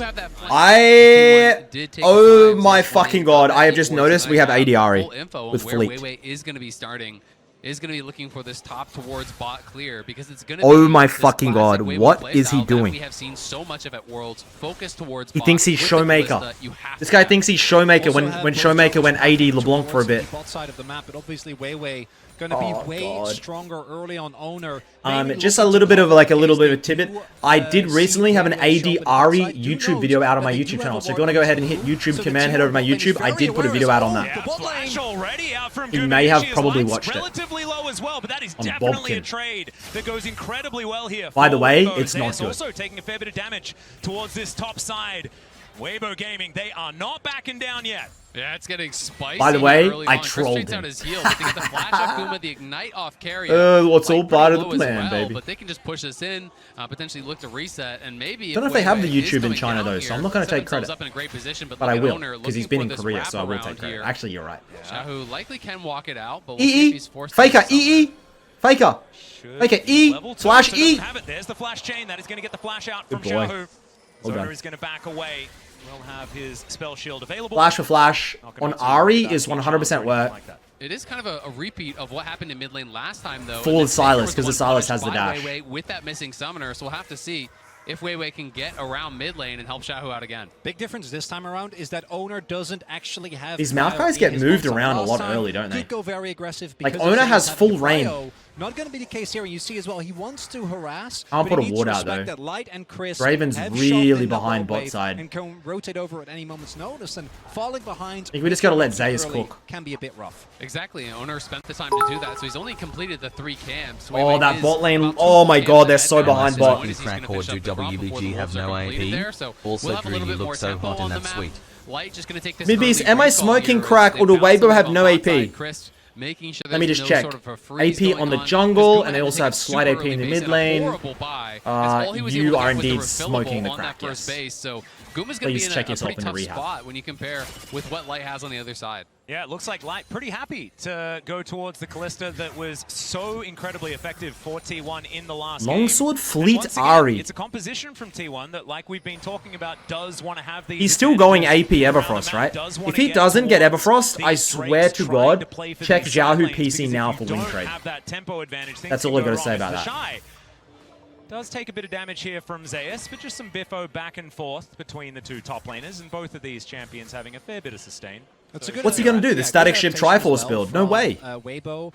Oh my fucking god! I have just noticed we have AD Ari with Fleet. Weiwei is going to be starting. Is going to be looking for this top towards bot clear because it's going to. Oh be my this fucking classic god, Weibo what playstyle is he that doing? We have seen so much of at Worlds. Focus towards. He bot. thinks he's With the Showmaker. Callista, you have This to guy have thinks he's Showmaker when Showmaker went AD LeBlanc for a bit. Side of the map, but obviously Weiwei going to be Oh, way God. stronger early on owner. Just a little bit of a little bit of a tidbit. I did recently have an AD Ari YouTube video out on my YouTube channel. So if you want to go ahead and hit YouTube command, head over to my YouTube. I did put a video out on that. Yeah, flash already out from You may have Gubinici's probably lines, watched it. relatively low as well, but that is On definitely a Bobkin. trade that goes incredibly well here. By the for way, Weibo. it's not Zeus good. also taking a fair bit of damage towards this top side. Weibo Gaming, they are not backing down yet. Yeah, it's getting spicy. By the way, early I on. trolled Chris him. out his heel, but they get the flash off Kuma, the ignite off carry. What's all part of the pretty low as plan, baby. But they can just push this in, potentially look to reset, and maybe. I don't know if they have the Weiwei is YouTube in coming China down though, so here, I'm not going to set take credit. themselves up in a great position, but But I look at will, Owner because he's looking been for in this Korea, so I will wraparound take credit. here. Actually, you're right. Shahu likely can walk it out, but we'll see if EE, he's forced to Faker, do EE, Faker. Faker, E, Level two, flash so E. doesn't have it. There's the flash chain. That is going to get the flash out Good from boy. Shahu. Well done. Zoner is going to back away. Will have his spell shield available. Flash for flash on Ari is Not 100% worth. like that. It is kind of a repeat of what happened in mid lane last time, though. Full and of then Silas, Faker was 'cause the one Silas punished has the by dash. Weiwei with that missing summoner, so we'll have to see if Weiwei can get around mid lane and help Shahu out again. Big difference this time around is that Owner doesn't actually have. These Bio Maokais in get his moved bot side. around a Last lot time, early, don't they? Could go very aggressive. Like, because Owner of has having full the reign. bio. Not going to be the case here, and you see as well, he wants to harass. I'll but put he a needs ward to out, respect though. that Light and Chris Draven's have really shot in that behind bot bot wave side. and can rotate over at any moment's notice, and falling behind. I think we just got to let early Zayas cook. Can be a bit rough. Exactly, and Owner spent the time to do that, so he's only completed the 3 camps. Oh, Weiwei that is bot lane. about 2 Oh my camps god, they're ahead so now. behind So bot. the point is he's gonna Crack or finish do up the run before the WBG have wolves are no completed AP. there, so Also, we'll have a little Drew, bit you more look so tempo hot in on the that map. suite. Light just going to take this Midbeast, early am I recall smoking here as crack they or do bounce Weibo it have on no bot AP? side. Chris making sure Let me there's just no check. sort of a freeze AP going on the on. jungle, Because and they Kuma also had have to slight take AP super in the early mid base and a lane. horrible buy, as all he was You able to are get was the indeed refillable smoking the on crack, that first yes. base, so Guma's going to Please be in check a yourself pretty in the tough rehab. spot when you compare with what Light has on the other side. Yeah, it looks like Light pretty happy to go towards the Callista that was so incredibly effective for T1 in the last game. Longsword And Fleet once again, Ari. It's a composition from T1 that, like we've been talking about, does want to have these. He's still going AP advantages around Everfrost, the right? map, does wanna If he get doesn't get towards Everfrost, I these swear Drakes to trying God, to play for check these side Yahoo lanes, PC because now if for you win don't trade. have that tempo advantage, things That's can all I go gotta wrong say as about the that. Shy does take a bit of damage here from Zayas, but just some biffo back and forth between the two top laners, and both of these champions having a fair bit of sustain. That's So a good What's he gonna do? The good static ship adaptation Triforce as well build? No from, way. Weibo,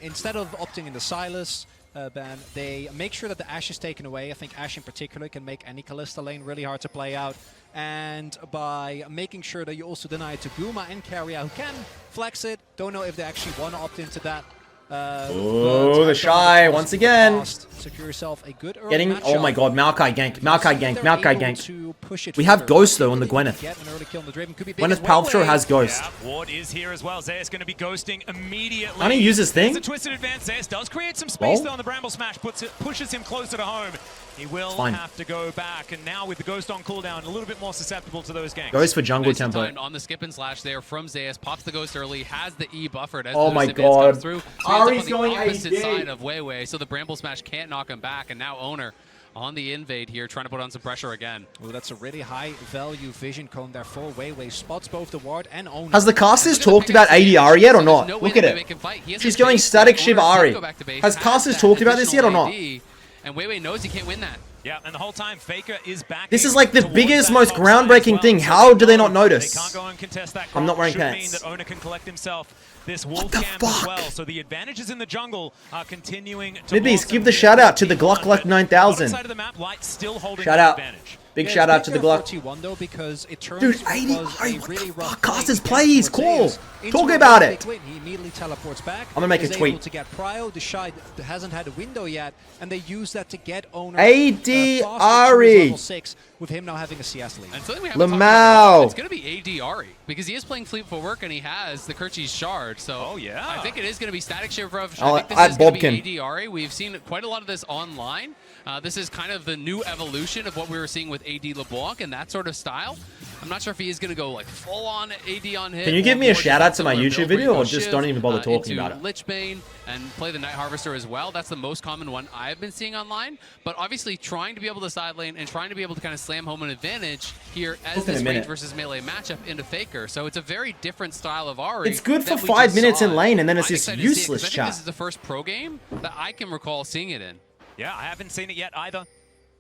instead of opting in the Silas ban, they make sure that the Ashe is taken away. I think Ashe in particular can make any Callista lane really hard to play out. And by making sure that you also deny it to Guma and Carrier, who can flex it. Don't know if they actually want to opt into that. Oh, the Shy once again. Secure yourself a good early Getting, oh my matchup. god, Maokai gank, Maokai gank, They're Maokai able gank. to push it We have further. Ghost, though, on the If they Gwyneth. get an early kill on the Draven, could be big Gwyneth as well. Paltrow has Ghost. Yeah, Ward is here as well. Zayas going to be ghosting immediately. Can't he use his thing? It's a twisted advance. Zayas does create some space Well. though on the Bramble Smash, pushes him closer to home. He will Fine. have to go back, and now with the Ghost on cooldown, a little bit more susceptible to those ganks. Ghost for jungle Nice tempo. time on the skip and slash there from Zayas, pops the Ghost early, has the E buffered as Oh those my advance god. comes through. So he ends up Ari's on the going opposite AD. side of Weiwei, so the Bramble Smash can't knock him back, and now Owner on the invade here, trying to put on some pressure again. Well, that's a really high value vision cone there for Weiwei. Spots both the ward and Owner. Has the casters He's gonna talked pick up about ADR yet or so not? there's no way Look at that Weiwei it. can fight. He has She's his going base, static but ship Owner Ari. can't go back to base, Has has casters that talked about this yet or additional not? AD, and Weiwei knows he can't win that. Yeah, and the whole time Faker is back. This is like the biggest, most groundbreaking thing. How do they not notice? They can't go and contest that. I'm not wearing Should pants. mean that Owner can collect himself this wolf the camp as fuck? well. So the advantages in the jungle are continuing to Midbeast, blossom give the here shout for out to the T1, Gluck Gluck but 9000. bottom side of the map, Light still holding Shout that out. advantage. Big Yeah, shout it's out to the big there Gluck. for T1 though, because it turns Dude, what 80 was Ari, a what really the rough fuck? play Casters against plays, Zayas cool. into Talk a about really it. big win. He immediately teleports back. I'm gonna make a is able tweet. to get Prio. The Shy hasn't had a window yet, and they use that to get Owner AD faster to Ari. level 6 with him now having a CS lead. And something we haven't talked Lamau. about, it's going to be AD Ari, because he is playing Fleet Footwork and he has the Kirchi's Shard. So Oh, yeah. I think it is going to be Static Shiver. I I'll think this add is going to Bobkin. be AD Ari. We've seen quite a lot of this online. This is kind of the new evolution of what we were seeing with AD LeBlanc and that sort of style. I'm not sure if he is going to go like full on AD on hit. Can you give or me a more shout out to my similar YouTube build where video you or go just Shiv, don't even bother talking into about it? Lichbane and play the Night Harvester as well. That's the most common one I've been seeing online. But obviously trying to be able to side lane and trying to be able to kind of slam home an advantage here as Look in a this minute. range versus melee matchup into Faker. So it's a very different style of Ari. It's good for that we 5 just minutes saw. in lane, and then it's I'm this excited to see it, 'cause useless I think chat. This is the first pro game that I can recall seeing it in. Yeah, I haven't seen it yet either.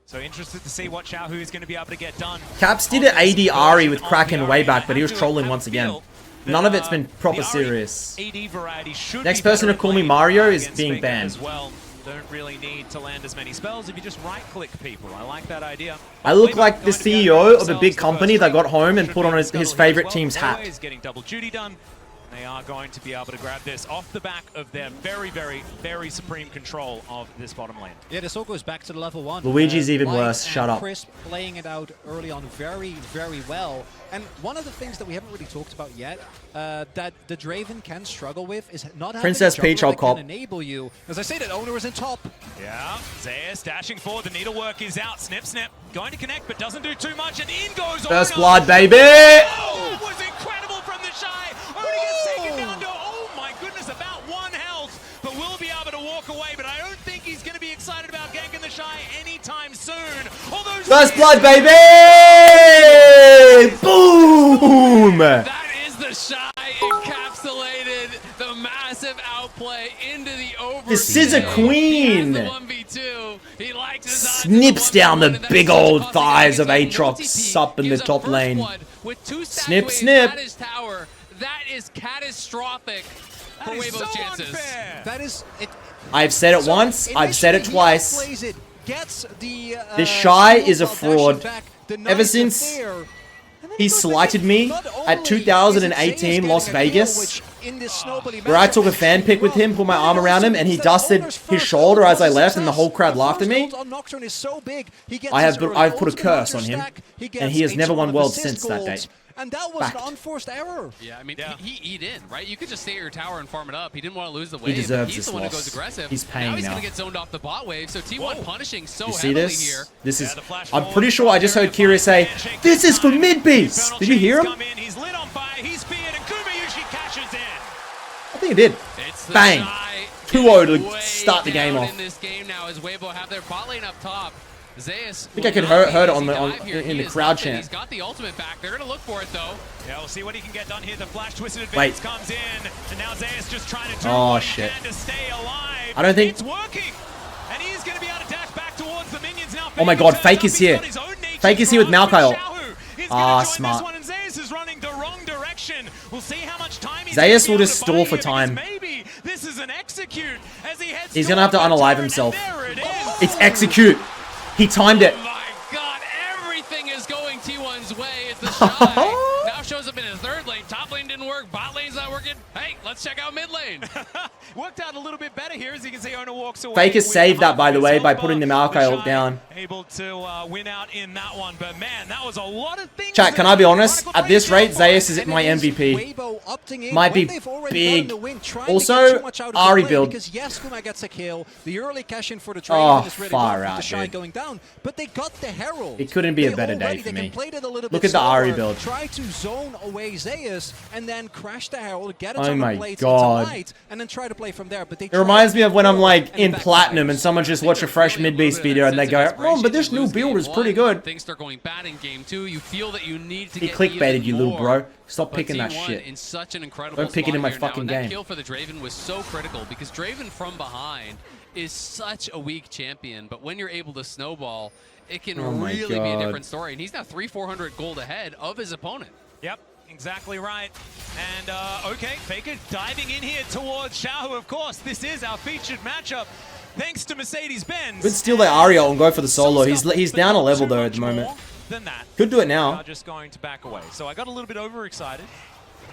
So interested to see what Xiaohu is going to be able to get done. Caps did on it this AD Ari with version of Kraken the way Ari. back, but he was I trolling have once a again. feel that, None of it's been proper the Ari serious. AD variety should Next be person better to at call me playing Mario is against being Faker banned. As well. Don't really need to land as many spells if you just right-click people. I like that idea. I look Weibo like the going to be able to CEO of a themselves big the company first that got frame. home and Should put be on his Scuttle here as favorite well. team's hat. Always getting double duty done. They are going to be able to grab this off the back of their very, very, very supreme control of this bottom lane. Yeah, this all goes back to the level 1. Luigi's even Light worse. and Shut up. Crisp playing it out early on very, very well. And one of the things that we haven't really talked about yet that the Draven can struggle with is not having Princess a Peach, jungler I'll that cop. can enable you. As I say, that owner is in top. Yeah, Zeus dashing forward. The needlework is out. Snip, snip. Going to connect, but doesn't do too much. And in goes First Ono. blood, baby! Oh, was incredible from the Shy. Only gets taken down to, oh my goodness, about 1 health. But will be able to walk away. But I don't think he's going to be excited about ganking the Shy anytime soon. Although First blood, baby! Boom! That is the Shy encapsulated the massive outplay into the over. The Scissor Queen! He has the 1v2. He likes his odds Snips in the down the 1v1, and that big is such a old costly thighs of game. Aatrox up in the Gives a top first lane. blood with 2 stack Snip, waves snip. at his tower. That is catastrophic for that is Weibo's so chances. unfair. That is it. I've said it once, I've said it Initially, he twice. outplays it, gets the, This Shy shield is a while dashing fraud. back, denies Ever the since fair, and then he goes slighted back. me Not at only 2018 is it Las getting a kill, Vegas, which in this snowbally where I matchup took a is fan pic with him, put my arm around him, and he dusted his shoulder as I left, and the whole crowd laughed at me. I've put a curse on him, and he has never won Worlds since that day. And that was Fact. an unforced error. Yeah, I mean, Yeah. he eat in, right? You could just stay at your tower and farm it up. He didn't want to lose the wave. deserves He's this the one who loss. goes aggressive. He's paying now. He's now. going to get zoned off the bot wave, so T1 Whoa. punishing so You see heavily this? here. This is. Yeah, the flash I'm forward pretty sure I just heard Kira say, "This is for Midbeast." Did you hear him? He's lit on fire. He's feared, and Kumayushi cashes in. I think it did. It's the Bang. Shy 2-0 to getting way start the game down off. in this game now as Weibo have their bot lane up top. Zeus I think I could heard it on the in the crowd He's chant. got the ultimate back. They're going to look for it though. Yeah, we'll see what he can get done here. The flash twisted Wait. advance comes in, and now Zeus just trying to do Oh, what he shit. can to stay alive. I don't think- It's working, and he is going to be able to dash back towards the minions now. Oh my God, Fake is here. Fake is here with Malkail. Smart. And Zeus is running the wrong direction. We'll see how much time he's Zeus gonna will be just able to stall buy for here, time. because maybe this is an execute as he heads He's gonna have to toward the unalive turret, himself. and there it is. It's execute. He timed it. Oh my God, everything is going T1's way. It's the Shy. Now shows up in his third lane. Top lane didn't work. Bot lane's not working. Hey, let's check out mid lane. Worked out a little bit better here, as you can see. Ono walks away. Faker with saved that, by the way, by Silver. putting the Malkail The Shy down. Able to win out in that one, but man, that was a lot of things. Chat, can I be honest? At this rate, Zeus is And my it is MVP. Weibo opting in Might when be they've already big. gotten the win, trying to Also, get too much out of the Ari play, build. because yes, Kuma gets a kill. The early cash in for the Oh, Draven is really far rough with out, the Shy dude. going down, but they got the Herald. It couldn't be a They better day already- for they me. can play it a little Look bit at the Ari slower, build. Try to zone away Zeus and then crash the Herald, get it Oh on my the plate God. into light, and then try to play from there. But they It reminds me of when I'm like and in back platinum and fires. someone just watch a fresh Midbeast video and they go, "Oh, but this new build is pretty good." Things start going bad in game 2. You feel that you need to He get clickbaited even you, little more. bro. Stop But picking that T1 shit. in such an incredible Don't pick it in spot my here now, fucking and game. That kill for the Draven was so critical because Draven from behind is such a weak champion, but when you're able to snowball, it can Oh my really be a God. different story. And he's now 300-400 gold ahead of his opponent. Yep, exactly right. And okay, Faker diving in here towards Xiaohu. Of course, this is our featured matchup. Thanks to Mercedes-Benz. Could steal the Ario and go for the solo. He's down a level though at the moment. Than that. Could do it Are now. just going to back away. So I got a little bit overexcited.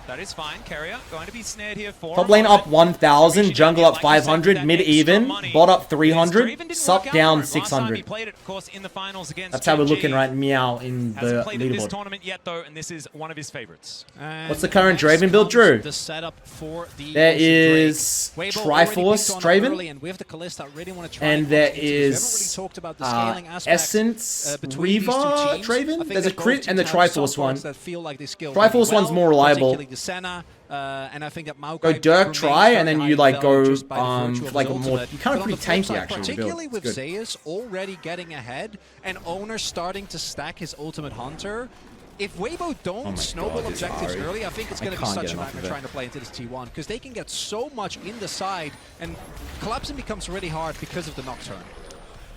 That is fine. Carrier going to be snared here for Top a lane up moment. 1,000, jungle up Like you said, 500, that mid extra even, money. bot up Draven 300, didn't sup work out down for it. Last time he 600. played it, of course, in the finals against That's how we're GG. looking right meow in Hasn't the played in this leaderboard. tournament yet, though, and this is one of his favorites. And What's the current next Draven build, comes Drew? The setup for the There Ocean is Drake. Weibo already Triforce picked on Draven, early, and with the Kalista, I really want to try and push there into this. We haven't is really talked about the scaling aspect, Essence between these two Reaver teams. Draven. I think There's a they both crit and the do have Triforce some one. parts that feel like they scale Triforce really one's well, more reliable. particularly the Senna, and I think that Maokai Go Dirk remains try, very and then high you like value go just by the virtue of like his a more. ultimate. You kind But of on the pretty flip tanky side, actually. particularly Build. with It's good. Zeus already getting ahead and Owner starting to stack his ultimate hunter. If Weibo don't my snowball God, this objectives Ari. early, I think it's I going to be can't such get a enough of nightmare it. trying to play into this T1 because they can get so much in the side and collapsing becomes really hard because of the Nocturne.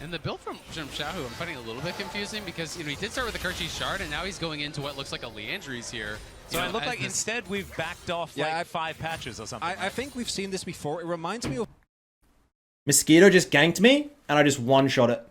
And the build from Xiaohu, I'm finding a little bit confusing because he did start with the Kerchi Shard, and now he's going into what looks like a Leandry's here. So it looked like instead we've backed off like 5 patches or something. I think we've seen this before. It reminds me of Mosquito just ganked me, and I just one-shot it.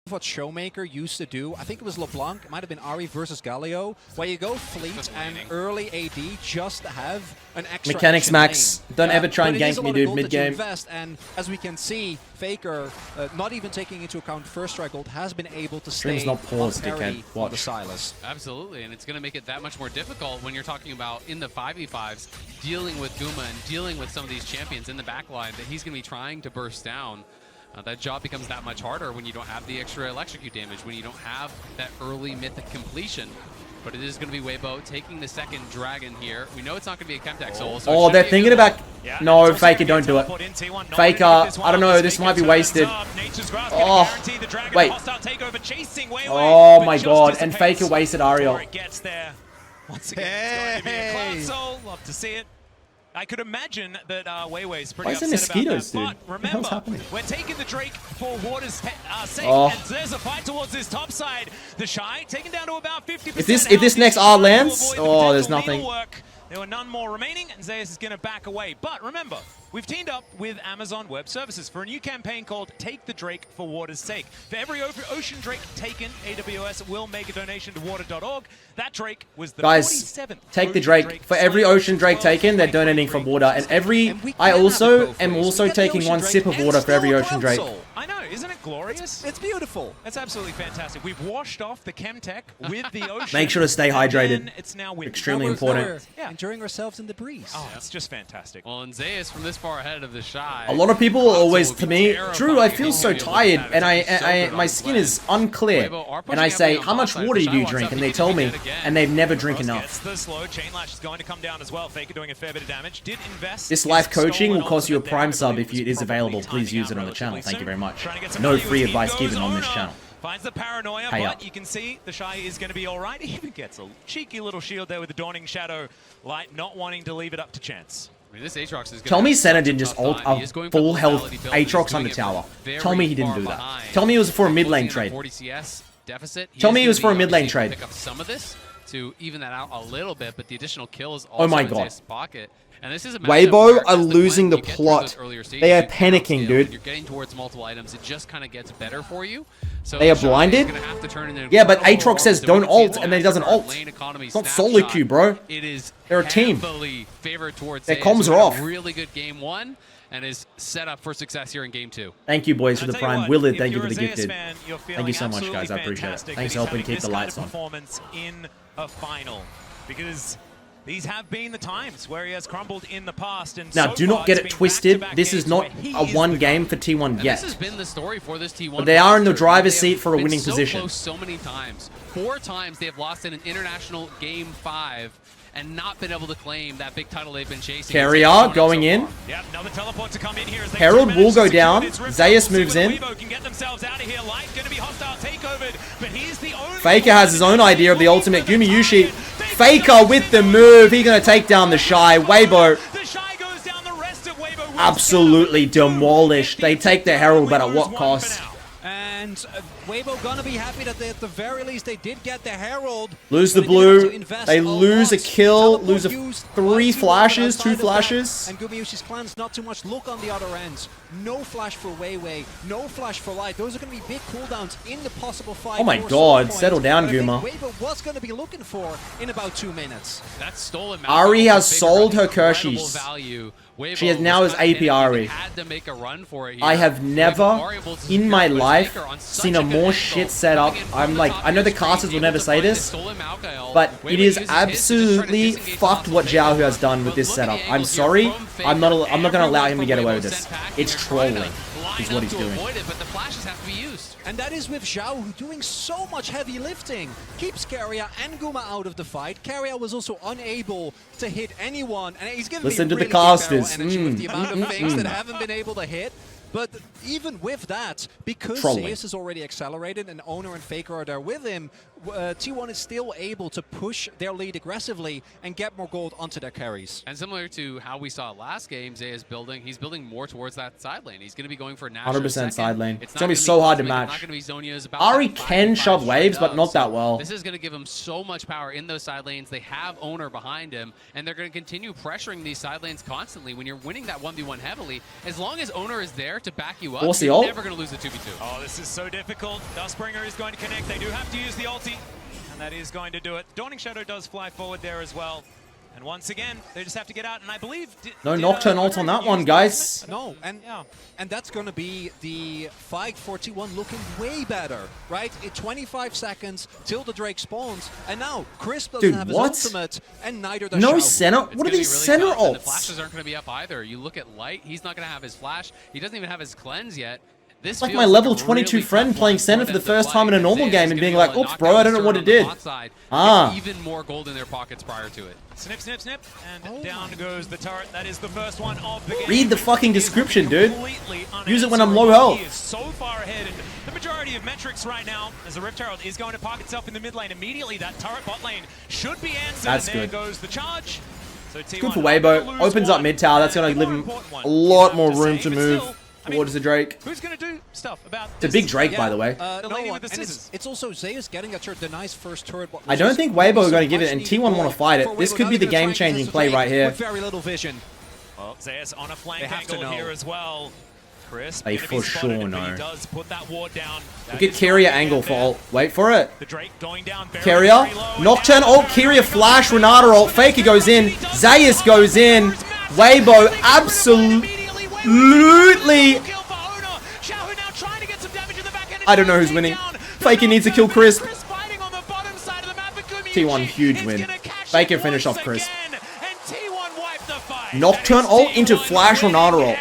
what Showmaker used to do. I think it was LeBlanc, it might have been Ari versus Galio, where you go fleet and early AD just to have an extra Mechanics action max. lane. Don't ever try and But it is gank a me, lot of dude, gold that you mid-game. invest, and as we can see, Faker, not even taking into account first strike gold, has been able to Stream's stay not paused, on parity dickhead. on the Watch. Silas. Absolutely, and it's going to make it that much more difficult when you're talking about in the 5v5s, dealing with Guma and dealing with some of these champions in the backline that he's going to be trying to burst down. That job becomes that much harder when you don't have the extra electrocute damage, when you don't have that early mythic completion. But it is going to be Weibo taking the second dragon here. We know it's not going to be a Chemtech Soul. So Oh, they're thinking about... No, Faker, don't do it. Faker, I don't know, this might be wasted. Oh, wait. Oh my god, and Faker wasted Ariel. Once again, it's going to be a cloud soul. Love to see it. I could imagine that Weiwei's pretty upset mosquitoes, about that. dude? But What the hell's remember, happening? we're taking the Drake for Water's sake, Oh. and there's a fight towards this top side. The Shy taken down to about 50%. If this next R lands, oh, there's nothing. There were none more remaining, and Zeus is going to back away. But remember, we've teamed up with Amazon Web Services for a new campaign called Take the Drake for Water's Sake. For every ocean Drake taken, AWS will make a donation to water.org. That Drake was the Guys, 47th. take the Drake. For every ocean Drake taken, they're donating for water. And every... I also am also taking one sip of water for every ocean Drake. I know, isn't it glorious? It's beautiful. That's absolutely fantastic. We've washed off the Chemtech with the ocean. Make sure to stay and hydrated. then it's now wind. Extremely Now important. we're enjoying ourselves in the breeze. Oh, it's just fantastic. Well, and Zeus from this far ahead of the Shy. A lot of people always, to me, terrifying Drew, I if feel you so feel tired, that. and It's so good my on skin the is unclear. Weibo are pushing And I say, heavily how on much bot side. water The do Shy you wants drink? up And they again tell me, again. and they've never drink Gets enough. the slow. Chainlash is going to come down as well. Faker doing a fair bit of damage. Did invest. This in life coaching stolen will cost you a ultimate Prime there. I sub believe if it was is probably available. Please timing use out it on the channel. relatively Thank you very soon. much. Trying to get some No value free as he advice goes given on this Owner. channel. Finds the paranoia, Pay but up. you can see the Shy is going to be all right. He even gets a cheeky little shield there with the Dawning Shadow Light, not wanting to leave it up to chance. I mean, this Aatrox is Tell me Senna Senna didn't just ult a full health Aatrox on the tower. Tell me he didn't do that. Tell me it was for a mid lane trade. 40 CS deficit. Tell me it was for a mid lane trade. trade. Pick up some of this to even that out a little bit, but the additional kill is Oh also my in God. Zeus' pocket. And this is a Weibo matchup where are as losing when the you get through plot. those earlier stages, They are you can panicking, scale. dude. When you're getting towards multiple items, it just kind of gets better for you. So They are Shy is blinded? gonna have to turn into Yeah, but incredible Aatrox says performance. don't ult, So and then he doesn't our ult. lane economy It's not solo snapshot, queue, bro. It is They're a team. heavily favored towards Their Zeus, comms who are had a off. really good game one and is set up for success here in game two. Thank you, boys, for And the I tell you Prime. what, Willard, if thank you you're for the a Zeus gifted. fan, you're Thank you so feeling much, guys. I absolutely appreciate it. fantastic Thanks that for he's helping having keep this the kind lights of on. performance in a final, because these have been the times where he has crumbled in the past. And Now, so do far, not get it's it been twisted. back-to-back This is games not where he a is one the game guy. for T1 And yet. this has been the story for this T1. But they are in the roster. driver's They have seat for a been winning so position. Close so many times. 4 times they have lost in an international game 5 and not been able to claim that big title they've been chasing. Carrier going in. Yep, another teleport to come in here as they Herald manage will to go secure down. this rift. Zeus We'll see moves whether in. Weibo can get themselves out of here. Light going to be hostile takeover, but he's the only Faker has his own idea of the ultimate. Looking for the Gumayushi. target. Faker with the move. He's going to take down the Shy. Weibo The Shy goes down, the rest of Weibo will absolutely scout. demolished. They take the Herald, but at what Weibo is one cost? for now. And Weibo gonna be happy that they, at the very least they did get the Herald. Lose the but they did have to blue. invest They a lose a lot. kill. Teleport Lose used, 3 1, 2, flashes, outside 2 of that, flashes. And Gumayushi's plans not too much. Look on the other end. No flash for Weiwei. No flash for Light. Those are going to be big cooldowns in the possible fight. Oh my for God, Soul settle Point down, that I think Guma. Weibo was going to be looking for in about 2 minutes. That stolen Ari Malcolm has was sold her incredible Kershis. value. Weibo She has now was his cut in AP and Ari. had to make a run for it here. I have never Weibo are able to in my secure life Faker on such seen a good more angle, shit set up. coming in from I'm the like, top I know of the your screen, casters will able never to say find the this, stolen Malkael. but Weibo it is uses his hits to just try to absolutely disengage fucked off what of Zhao Faker. has done with But this look at setup. the I'm angle sorry. here from I'm not Faker. gonna allow him to get Everyone away with from this. Weibo sent back, It's and they're trying to trolling. line Is what up he's to doing. avoid it, but the flashes have to be used. And that is with Zhao, who doing so much heavy lifting. Keeps Carrier and Guma out of the fight. Carrier was also unable to hit anyone. And he's giving Listen me to the really big barrel casters. energy with the amount of things that haven't been able to hit. But even with that, because Trolling. Zeus is already accelerated and Owner and Faker are there with him, T1 is still able to push their lead aggressively and get more gold onto their carries. And similar to how we saw last game, Zay is building. He's building more towards that side lane. He's going to be going for Nash. 100% side lane. It's gonna be so hard to Cosmic, match. It's not going to be Zhonya's about Ari that can 5v5 shove waves, straight but not up. that well. This is going to give him so much power in those side lanes. They have Owner behind him, and they're going to continue pressuring these side lanes constantly. When you're winning that 1v1 heavily, as long as Owner is there start to back you up, Force the you're ult? never going to lose the 2v2. Oh, this is so difficult. Dustbringer is going to connect. They do have to use the ulti, and that is going to do it. Dawning Shadow does fly forward there as well. And once again, they just have to get out, and I believe... No Nocturne ult on that one, guys. No, and that's going to be the fight for T1 looking way better, right? In 25 seconds till the Drake spawns, and now Crisp doesn't have his ultimate, and neither does No Xiao. center? What are these center tough, and the ults? flashes aren't going to be up either. You look at Light, he's not going to have his flash. He doesn't even have his cleanse yet. This It's like feels my level a 22 really friend tough playing one center for them the to first play. time in a normal Zeus game is and gonna being be like, able to oops, knock bro, down I don't know the what turret it on the did. bot side, Ah. get even more gold in their pockets prior to it. Snip, snip, snip, and down goes the turret. That is the first one of the game. Read the fucking description, dude. Completely Use it when I'm low unanswerable. health. He is so far ahead, and the majority of metrics right now, as the Rift Herald is going to park itself in the mid lane immediately, that turret bot lane should be answered. That's and there good. goes the charge. So T1 Good for Weibo. Opens up mid tower. That's going to give him a lot more room to move towards the Drake. Who's going to do stuff about It's a big Drake, by the way. The lady No, with the and scissors. it's also Zeus getting a turret, the nice first turret. I don't think Weibo are going to give it, and T1 want to fight it. This could be the game-changing play right here. With very little vision. Well, Zeus on a flank They have to angle know. here as well. Chris, They gonna for be spotted, sure but know. He does put that ward down. Look at Kyria angle for ult. Wait for it. The Drake going down very, Kyria. very low, and Nocturne down ult. Kyria flash. Renata ult. Faker goes in. Zeus goes in. Weibo absolutely... I don't know who's winning. Faker needs to kill Crisp. T1 huge win. Faker finish off Crisp. Nocturne ult into flash Renata ult.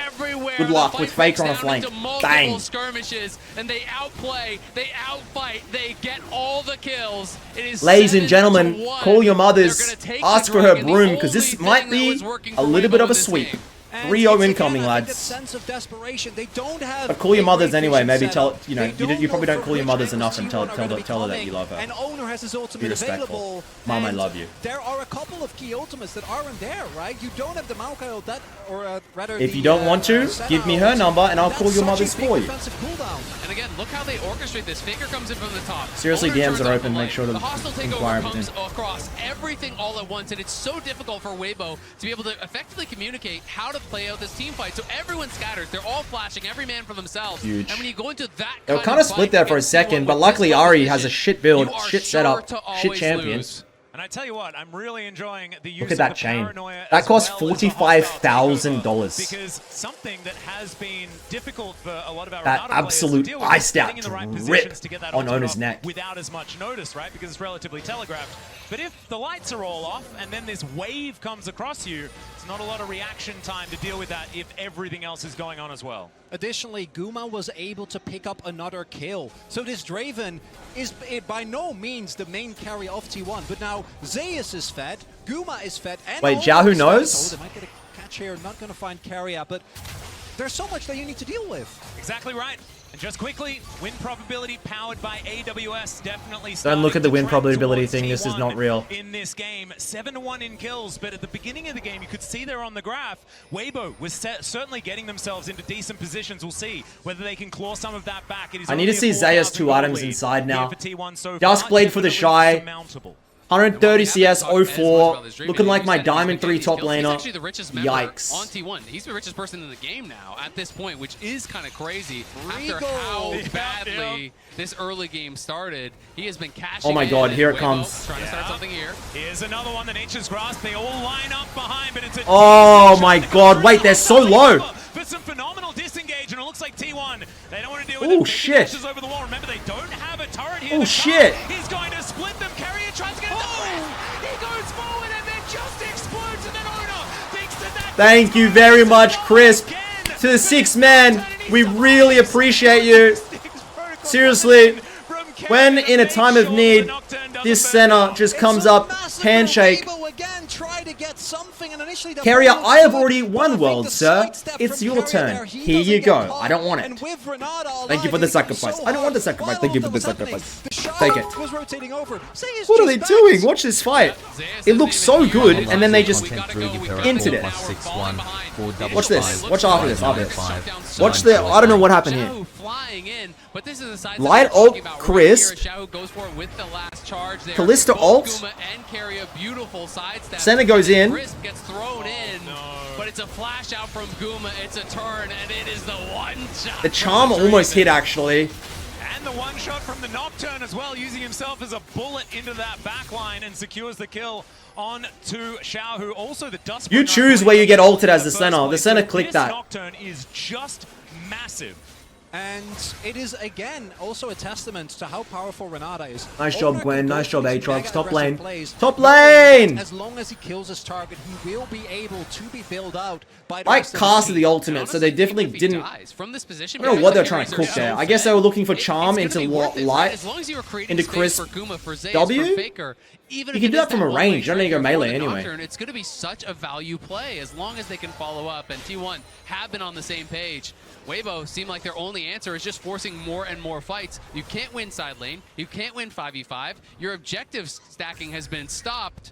Good luck with Faker on a flank. Bang. Skirmishes, and they outplay, they outfight, they get all the kills. It is Ladies and 7-1. gentlemen, call your mothers. They're gonna take Ask the for her Drake, and the broom, because this only might thing that be was working a for little Weibo bit of a this sweep. game. 3-0 incoming, lads. Sense of desperation. They don't have But call your a mothers great anyway. vision Maybe set tell, up. you know, They don't you probably know don't call your which mothers angles enough and T1 tell are gonna be her that you coming, love her. And Owner has his ultimate Be respectful. available. Mom, I and love you. There are a couple of key ultimates that aren't there, right? You don't have the Maokai ult that, or rather If the, you don't want to, Senna give me her ult. number and I'll That's call your such a mothers big for you. defensive cooldown. And again, look how they orchestrate this. Faker comes in from the top. Seriously, Owner DMs turns are on open. the Make lane. sure to the hostile inquire takeover comes everything. across everything all at once, and it's so difficult for Weibo to be able to effectively communicate how to play out this team fight. So everyone scatters. They're all flashing, every man for themselves. Huge. And when you go into that They were kind kind of split fight there for a against second, someone but with luckily this Ari has a position, shit build, you are shit sure setup, to shit always champion. lose. And I tell you what, I'm really enjoying the use Look at of that the chain. paranoia That as cost well as the $45,000. because something that has been difficult for a lot of our That Ronaldo players absolute to deal with ice is stout getting in the right rip positions to get that on ultimate Ona's off neck. without as much notice, right? Because it's relatively telegraphed. But if the lights are all off and then this wave comes across you, it's not a lot of reaction time to deal with that if everything else is going on as well. Additionally, Guma was able to pick up another kill. So this Draven is by no means the main carry of T1. But now Zeus is fed, Guma is fed, and Wait, Owner Yahoo is fed. knows? So they might get a catch here, not going to find carrier, but there's so much that you need to deal with. Exactly right. And just quickly, win probability powered by AWS definitely. Don't look at the win starting to trend probability towards thing. This is T1 not real. in this game. 7-1 in kills, but at the beginning of the game, you could see there on the graph, Weibo was certainly getting themselves into decent positions. We'll see whether they can claw some of that back. It is I need to only a see Zaya's 4,000 2 goal items lead inside here now. for T1 so Duskblade far, for the definitely Shy. surmountable. 130 CS, We haven't talked as much 04. about this Draven. Looking like You my said he's been Diamond 3 getting these top kills. He's laner. actually the richest member Yikes. on T1. He's the richest person in the game now at this point, which is kind of crazy after Regal. how Yeah, badly this early game started. He has been cashing Oh my in, god, and here it Weibo comes. Trying to start something here. Here's another one, the Nature's Grasp. They all line up behind, but it's a Oh decent my shot. god, wait, they're so low. But some phenomenal disengage, and it looks like T1. They don't want to deal with Oh, it. shit. Taking dashes over the wall. Remember, they don't have a turret here. Oh, The shit. turret is going to split them. Carrier tries to get it. He goes forward and then just explodes, and then Owner thinks that. Thank you very much, Crisp. To the 6 men, we really appreciate you. Seriously, when in a time of need, this center just comes up, handshake. Carrier, I have already won world, sir. It's your turn. Here you go. I don't want it. Thank you for the sacrifice. I don't want the sacrifice. Thank you for the sacrifice. Take it. What are they doing? Watch this fight. It looks so good, and then they just into it. Watch this. Watch after this. After this. Watch the. I don't know what happened here. Flying in, But this is a side Light ult, Chris. Xiao goes for it with the last charge there. Kalista ult. Guma and carry a beautiful sidestep. Senna goes in. Crisp gets thrown in, but it's a flash out from Guma. It's a turn, and it is the one shot. The charm almost hit, actually. And the one shot from the Nocturne as well, using himself as a bullet into that back line and secures the kill on to Xiao, who also the Dust. You choose where you get ulted as the Senna. The Senna clicked that. This Nocturne is just massive. And it is, again, also a testament to how powerful Renata is. Nice job, Gwen. Nice job, Aatrox. Top lane. Plays. Top lane! As long as he kills his target, he will be able to be built out by the I rest of casted the team. ultimate, so they definitely didn't... From this position, I don't know what they're trying to cook there. I guess they were looking for charm into light, as long as you were creating into space Crisp for Guma, for Zeus, W. for Faker, even You if can do it that is from a one-way range. You don't need to go trade melee for the anyway. Nocturne, it's going to be such a value play as long as they can follow up. And T1 have been on the same page. Weibo seem like their only answer is just forcing more and more fights. You can't win side lane. You can't win 5v5. Your objective stacking has been stopped.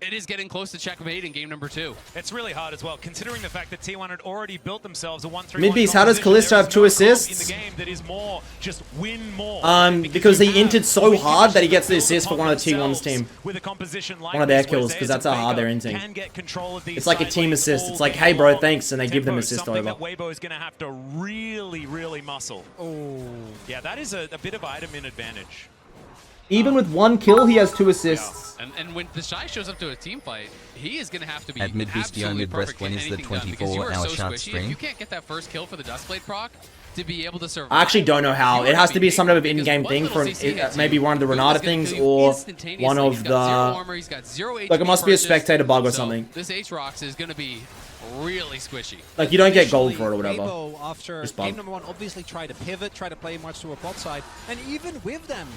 It is getting close to checkmate in game number 2. It's really hard as well, considering the fact that T1 had already built themselves a 1-3-1 Midbeast, how does Kalista have 2 assists? In the game that is more just win more. Because he entered so hard that he gets the assist for one of the T1's team. With a composition like One of their this, where kills, because Zeus that's how and hard they're Faker inting. can get control of these It's like a side team lanes assist. all It's like, day hey bro, long. thanks, and they give them Tempo is assist something over. that Weibo is going to have to really muscle. Oh. Yeah, that is a bit of item in advantage. Even with 1 kill, he has 2 assists. And when the Shy shows up to a team fight, he is going to have to be At Midbeast, the only breast when is the 24-hour shot If stream. you can't get that first kill for the Dustblade proc to be able to survive, I actually don't know how. It has to be some type of because in-game one thing little for CC hits maybe you, one of the Guma's Renata gonna things kill you or instantaneously. one of He's got zero the... armor, he's got 0 HP Like, it must be a purchase. spectator bug or So something. This Aatrox is going to be really squishy. Like, you don't get gold for it or whatever. Weibo, after Just bug. game number 1, obviously tried to pivot, try to play much to a bot side, and even with them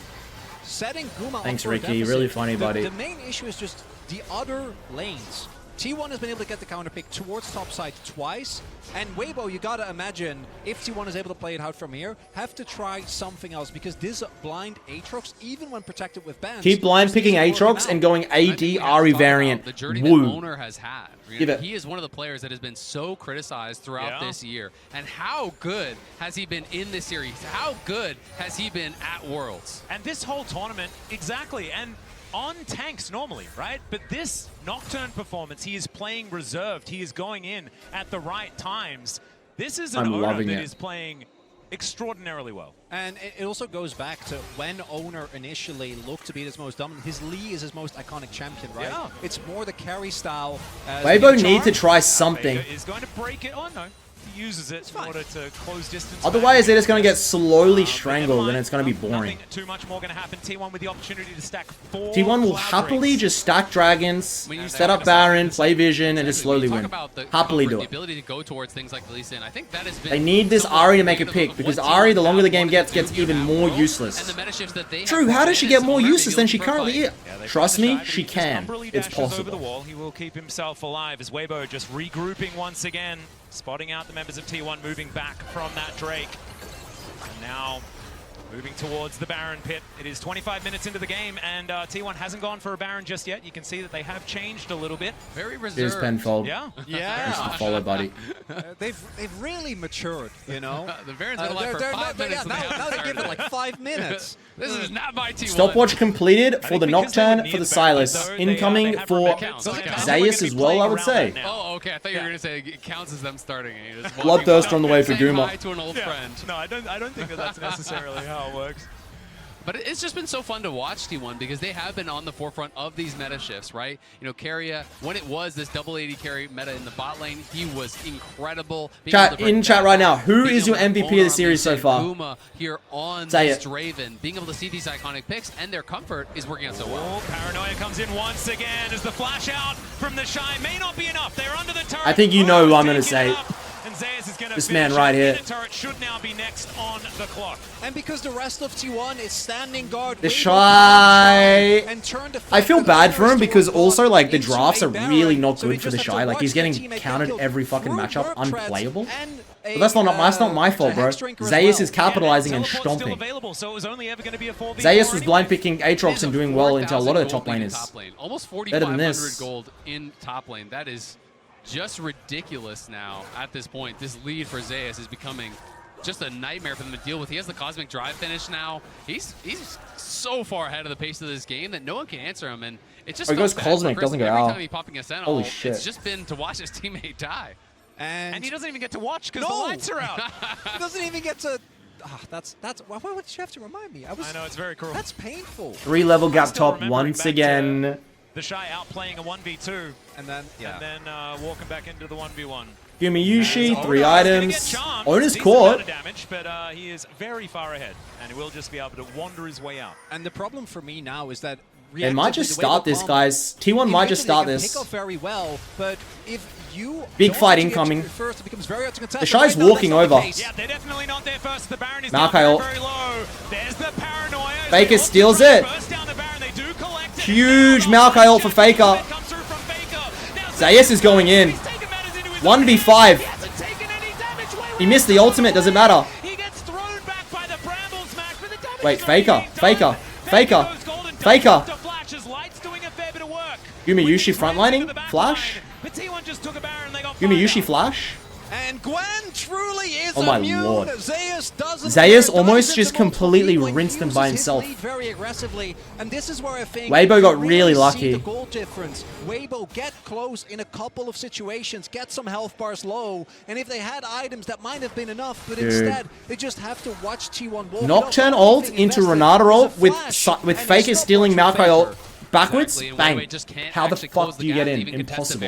setting Guma Thanks, up for a Ricky. deficit, Really funny, buddy. The main issue is just the other lanes. T1 has been able to get the counter pick towards top side twice, and Weibo, you gotta imagine, if T1 is able to play it out from here, have to try something else, because this blind Aatrox, even when protected with bans... Keep blind picking Aatrox and going AD Ari variant. The journey that Woo. Owner has had. Give it. He is one of the players that has been so criticized throughout this year. And how good has he been in this series? How good has he been at Worlds? And this whole tournament, exactly, and on tanks normally, right? But this Nocturne performance, he is playing reserved. He is going in at the right times. This is an I'm owner loving that it. is playing extraordinarily well. And it also goes back to when Owner initially looked to be his most dominant. His Lee is his most iconic champion, right? Yeah. It's more the carry style. Weibo need to try something. Vega is going to break it. Oh, no. He uses it in order to close distance. Otherwise, they're just going to get slowly strangled, and it's going to be boring. Nothing too much more going to happen. T1 with the opportunity to stack 4 T1 will Cloud happily Rings. just stack dragons, When you set up Baron, play Vision, and just slowly Talk win. about the Happily comfort, do the it. ability to go towards things like the Lee Sin. I think that has been They need this somewhat Ari to make a indicative pick, of because what Ari, teams the longer the have game wanted gets to do even at more Worlds, useless. and the meta shifts that they have True, how brought does she in get is more Owner useless than being she able to currently fight. is? Yeah, they Trust find the me, side, she but can. Umberly It's dashes over the possible. wall. He will keep himself alive as Weibo just regrouping once again, spotting out the members of T1, moving back from that Drake. And now moving towards the Baron pit. It is 25 minutes into the game, and T1 hasn't gone for a Baron just yet. You can see that they have changed a little bit. Very Here's reserved. Penfold. Yeah. Yeah. Follow, buddy. They've really matured, you know? The Baron's been alive for 5 minutes. Now they give it like 5 minutes. This is not my T1. Stopwatch completed for think the because they were Nocturne, near for the the Baron, Silas. though, they Incoming have for counts. Does it count? Zeus We're as gonna be well, I playing would around say. that now. Oh, okay. I thought you were going to say it counts as them starting. And you're just Bloodthirst on the way for saying Guma. hi to an old friend. No, I don't think that that's necessarily how it works. But it's just been so fun to watch T1 because they have been on the forefront of these meta shifts, right? You know, Keria, when it was this double AD carry meta in the bot lane, he was incredible. Being able Chat, to break in chat that right now, back, who being is your able to MVP of own the on series so Lee Sin, far? Guma here on Say this it. Draven, being able to see these iconic picks and their comfort is working out so well. Oh, Paranoia comes in once again as the flash out from the Shy may not be enough. They're under the turret. I think you know who I'm gonna Taking say. it up, and Zeus is gonna This finish man right it. here. The turret should now be next on the clock. And because the rest of T1 is standing guard, The Weibo Shy- can't and turn the I feel fight bad to for him the because first also, like, the into drafts a are Baron. really not So we good for the just have Shy. to Like, he's watch getting the teammate get countered killed every fucking through matchup. Merc Treads Unplayable. and But that's not my fault, bro. Hex Drinker as Zeus well. is capitalizing and Teleport's still stomping. available, so it was only ever going to be a 4v4 Zeus was blind anyway. picking Aatrox and doing well into a lot of the top laners. Almost Better than 4,500 this. gold in top lane. That is just ridiculous now at this point. This lead for Zeus is becoming just a nightmare for them to deal with. He has the Cosmic Drive finish now. He's so far ahead of the pace of this game that no one can answer him, and it just he goes Cosmic, doesn't go every out. time he popping a Sentinel, Holy shit. it's just been to watch his teammate die. And he doesn't even get to watch because the lights are out. He doesn't even get to... that's why would you have to remind me? I know, it's very cruel. That's painful. 3-level gap top once again. The Shy outplaying a 1v2. And then, walking back into the 1v1. Yushi, 3 items. Owner's caught. Damage, but he is very far ahead, and he will just be able to wander his way out. And the problem for me now is that They might just start this, guys. T1 might just start this. Pick up very well, but if you big fight incoming. First, it becomes very hard to contest. The Shy's walking over. Yeah, they're definitely not there first. The Baron is Maokai very low. There's the paranoia. Faker steals it. Huge Maokai ult for Faker. Zayas is going in. 1v5. He missed the ultimate, doesn't matter. Wait, Faker. Yumi Yushi frontlining? Flash? Yumi Yushi flash? And Gwen truly is oh my immune. lord. Zayas almost just completely rinsed them by himself. Very aggressively, and this is where I think Weibo got really see lucky. the goal difference. Weibo get close in a couple of situations, get some health bars low, and if they had items that might have been enough, but instead they just have to watch T1 walk. Nocturne ult into Renata ult with Faker stealing Maokai ult. Backwards, bang. How the fuck do you get in? Impossible.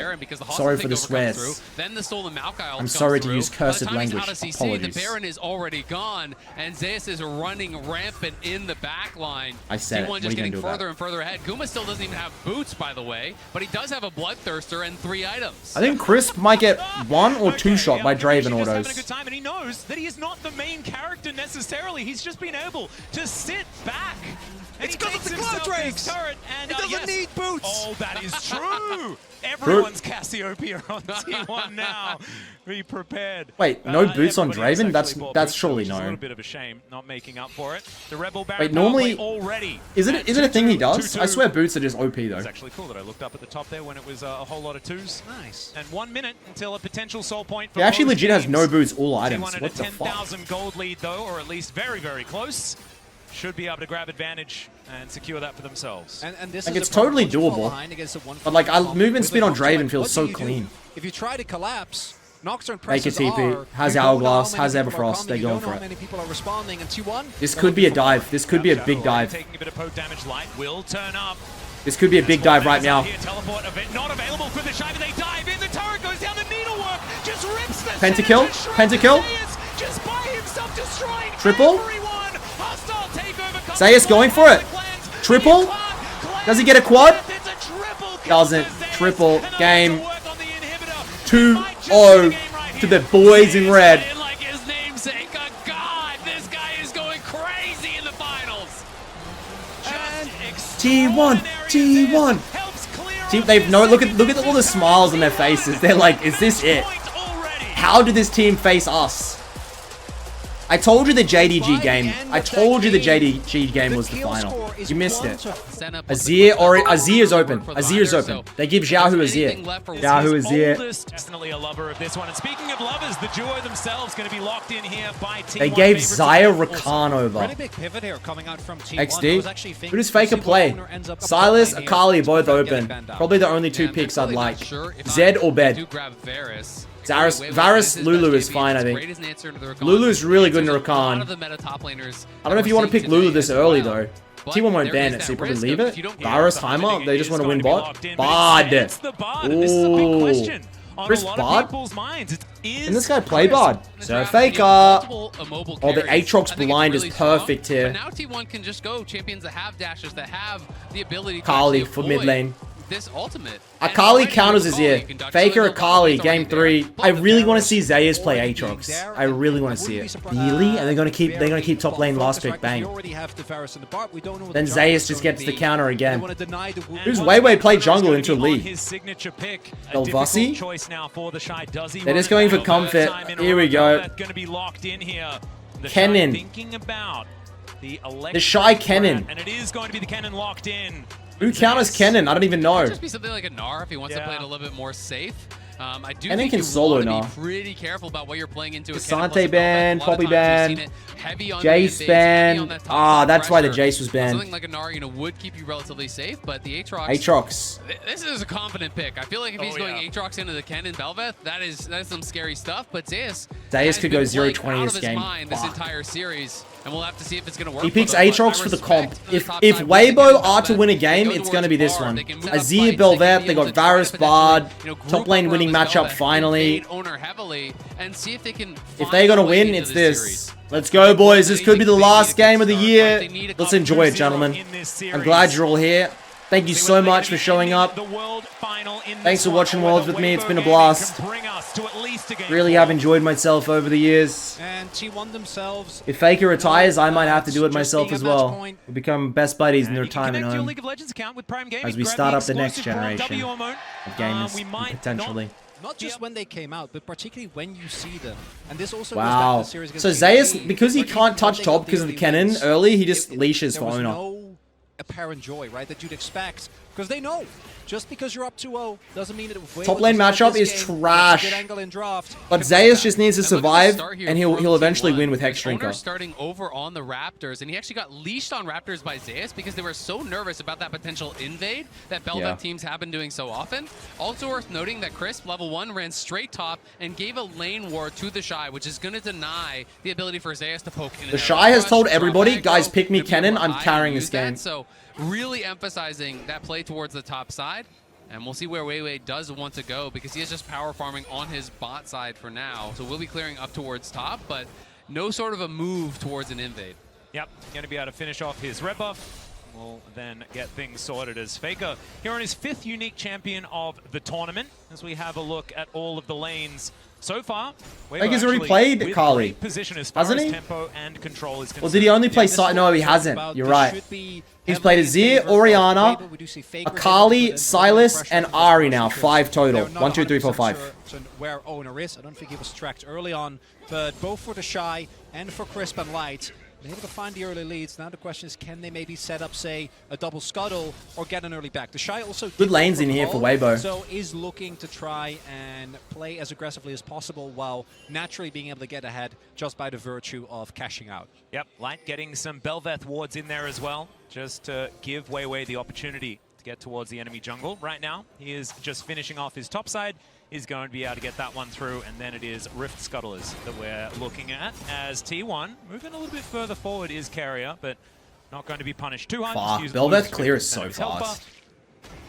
Sorry for the swears. I'm sorry to use cursed language. Apologies. The Baron is already gone, and Zayas is running rampant in the back line. I said it. What are you getting gonna do further and further ahead. Guma still doesn't even have boots, by the way, but he does have a Bloodthirster and 3 items. I think Crisp might get 1 or 2 shot by Draven autos. Having a good time, and he knows that he is not the main character necessarily. He's just been able to sit back. And it's because of the Glow Drakes! It doesn't need boots! Oh, that is true! Everyone's Cassiopeia on T1 now. Be prepared. Wait, no boots on Draven? That's surely no. A little bit of a shame not making up for it. The Rebel Baron Wait, normally already. Is it a thing he does? I swear boots are just OP though. It's actually cool that I looked up at the top there when it was a whole lot of 2s. Nice. And 1 minute until a potential soul point for He actually legit has no teams. boots, all items. T1 at What a the fuck? 10,000 gold lead though, or at least very, very close. Should be able to grab advantage and secure that for themselves. And this Like, is it's totally doable. But like, movement speed on Draven feels so clean. If you try to collapse, Nocturne Make a presses TP. R, Has you don't know Hourglass, how many has people are Everfrost, coming, they're you going don't know for how it. many people are responding, and T1, This could be a dive. This could be a big dive. Taking a bit of poke damage. Light will turn up. This could be a big dive right now. Here, teleport event not available for the Shy, but they dive in. The turret goes down. The needlework just rips the Pentakill? Pentakill? just by himself destroying Triple? everyone. Hostile takeover. Zayas going for it. Triple? Does he get a quad? Doesn't. Triple. Game 2-0 to the boys in red. Like his namesake, a god. This guy is going crazy in the finals. T1. They've no look at all the smiles on their faces. They're like, is this it? How did this team face us? I told you the JDG game. I told you the JDG game was the final. You missed it. Azir's open. Azir's open. They give Xiaohu Azir. Xiaohu Azir. Definitely a lover of this one. And speaking of lovers, the duo themselves going to be locked in here by T1. They gave Xayah Rakan over. Really big pivot here coming out from T1. XD. Who does Faker play? Silas, Akali, both open. Probably the only 2 picks I'd like. Zed or Bed. Varus, Lulu is fine, I think. Lulu's really good in Rakan. I don't know if you want to pick Lulu this early, though. T1 won't ban it, so you probably leave it. Varus, Heimer, they just want to win bot. Bard. Ooh. Chris Bard? Can this guy play Bard? So Faker. Oh, the Aatrox blind is perfect here. Now T1 can just go champions that have dashes, that have the ability to Kali for mid lane. This ultimate. Akali counters his ear. Faker Akali, game 3. I really want to see Zayas play Aatrox. I really want to see it. Really? And they're gonna keep top lane last pick. Bang. Then Zayas just gets the counter again. Who's Weibo played jungle into Lee? Elvasi? They're just going for comfort. Here we go. Kennen. The Shy Kennen. And it is going to be the Kennen locked in. Who counters Kennen? I don't even know. It could just be something like a Gnar if he wants to play it a little bit more safe. I do And think can you solo want to now. be pretty careful about what you're playing into. Asante ban, Poppy ban, Jace ban. Ah, that's why the Jace was banned. Something like a Nara, would keep you relatively safe, but the Aatrox. Aatrox. This is a confident pick. I feel like if he's going Aatrox into the Ken and Belveth, that is some scary stuff. But Zeus could go 0-20 this game. This entire series, and we'll have to see if it's going to work. He picks Aatrox for the comp. If Weibo are to win a game, it's going to be this one. Azir, Belveth, they got Varus, Bard, top lane winning matchup finally. If they're going to win, it's this. Let's go, boys. This could be the last game of the year. Let's enjoy it, gentlemen. I'm glad you're all here. Thank you so much for showing up. Thanks for watching Worlds with me. It's been a blast. Really have enjoyed myself over the years. If Faker retires, I might have to do it myself as well. We'll become best buddies in the retirement home as we start up the next generation of gamers, potentially. Not just when they came out, but particularly when you see them. And this also wow. So Zeus, because he can't touch top because of the cannon early, he just leashes for Owner. No apparent joy, right, that you'd expect, because they know. Just because you're up 2-0 doesn't mean that top lane matchup is trash. But Zeus just needs to survive, and he'll eventually win with Hex Drinker. Starting over on the Raptors, and he actually got leashed on Raptors by Zeus because they were so nervous about that potential invade that Belveth teams have been doing so often. Also worth noting that Crisp, level 1, ran straight top and gave a lane ward to the Shy, which is going to deny the ability for Zeus to poke in. The Shy has told everybody, guys, pick me Kennen, I'm carrying this game. So really emphasizing that play towards the top side. And we'll see where Weiwei does want to go because he is just power farming on his bot side for now. So we'll be clearing up towards top, but no sort of a move towards an invade. Yep, going to be able to finish off his red buff. We'll then get things sorted as Faker here on his 5th unique champion of the tournament as we have a look at all of the lanes so far. Faker's already played Kali, hasn't he? Tempo and control is or did he only play Sight? No, he hasn't. You're right. He's played Azir, Orianna, Akali, Silas, and Ahri now. 5 total. 1, 2, 3, 4, 5. Where Owner is. I don't think he was tracked early on, but both for the Shy and for Crisp and Light, been able to find the early leads. Now the question is, can they maybe set up, say, a double scuttle or get an early back? The Shy also good lanes in here for Weibo. So is looking to try and play as aggressively as possible while naturally being able to get ahead just by the virtue of cashing out. Yep, Light getting some Belveth wards in there as well, just to give Weiwei the opportunity to get towards the enemy jungle. Right now, he is just finishing off his top side. He's going to be able to get that one through, and then it is Rift Scuttlers that we're looking at as T1 moving a little bit further forward is Carrier, but not going to be punished too hard. Belveth clear is so fast.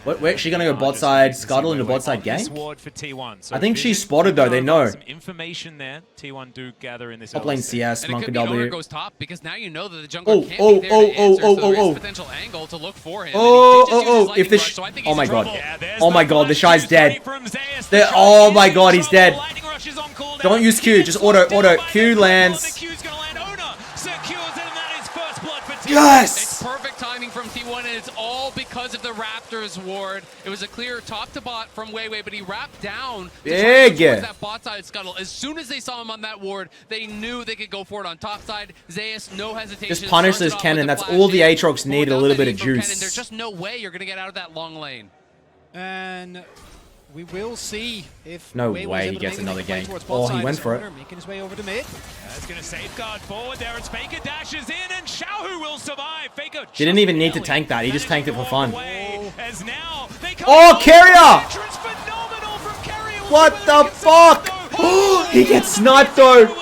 Where's she gonna go bot side scuttle into bot side gank? I think she's spotted though. They know. Some information there. T1 do gather in this top lane CS. Monkey W goes top because now you know that the jungler can't be there to answer, so there is potential angle to look for him. If this, oh my god, oh my god, the Shy's dead. Oh my god, he's dead. Don't use Q, just auto. Q lands. Yes! It's perfect timing from T1, and it's all because of the Raptors ward. It was a clear top to bot from Weiwei, but he wrapped down towards that bot side scuttle. As soon as they saw him on that ward, they knew they could go for it on top side. Zeus, no hesitation. Just punish this cannon. That's all the Aatrox need, a little bit of juice. There's just no way you're going to get out of that long lane. And we will see if no way he gets another gank. Oh, he went for it. Making his way over to mid. That's going to safeguard forward there as Faker dashes in, and Xiaohu will survive. Faker didn't even need to tank that. He just tanked it for fun. Oh, Carrier! What the fuck? He gets sniped though.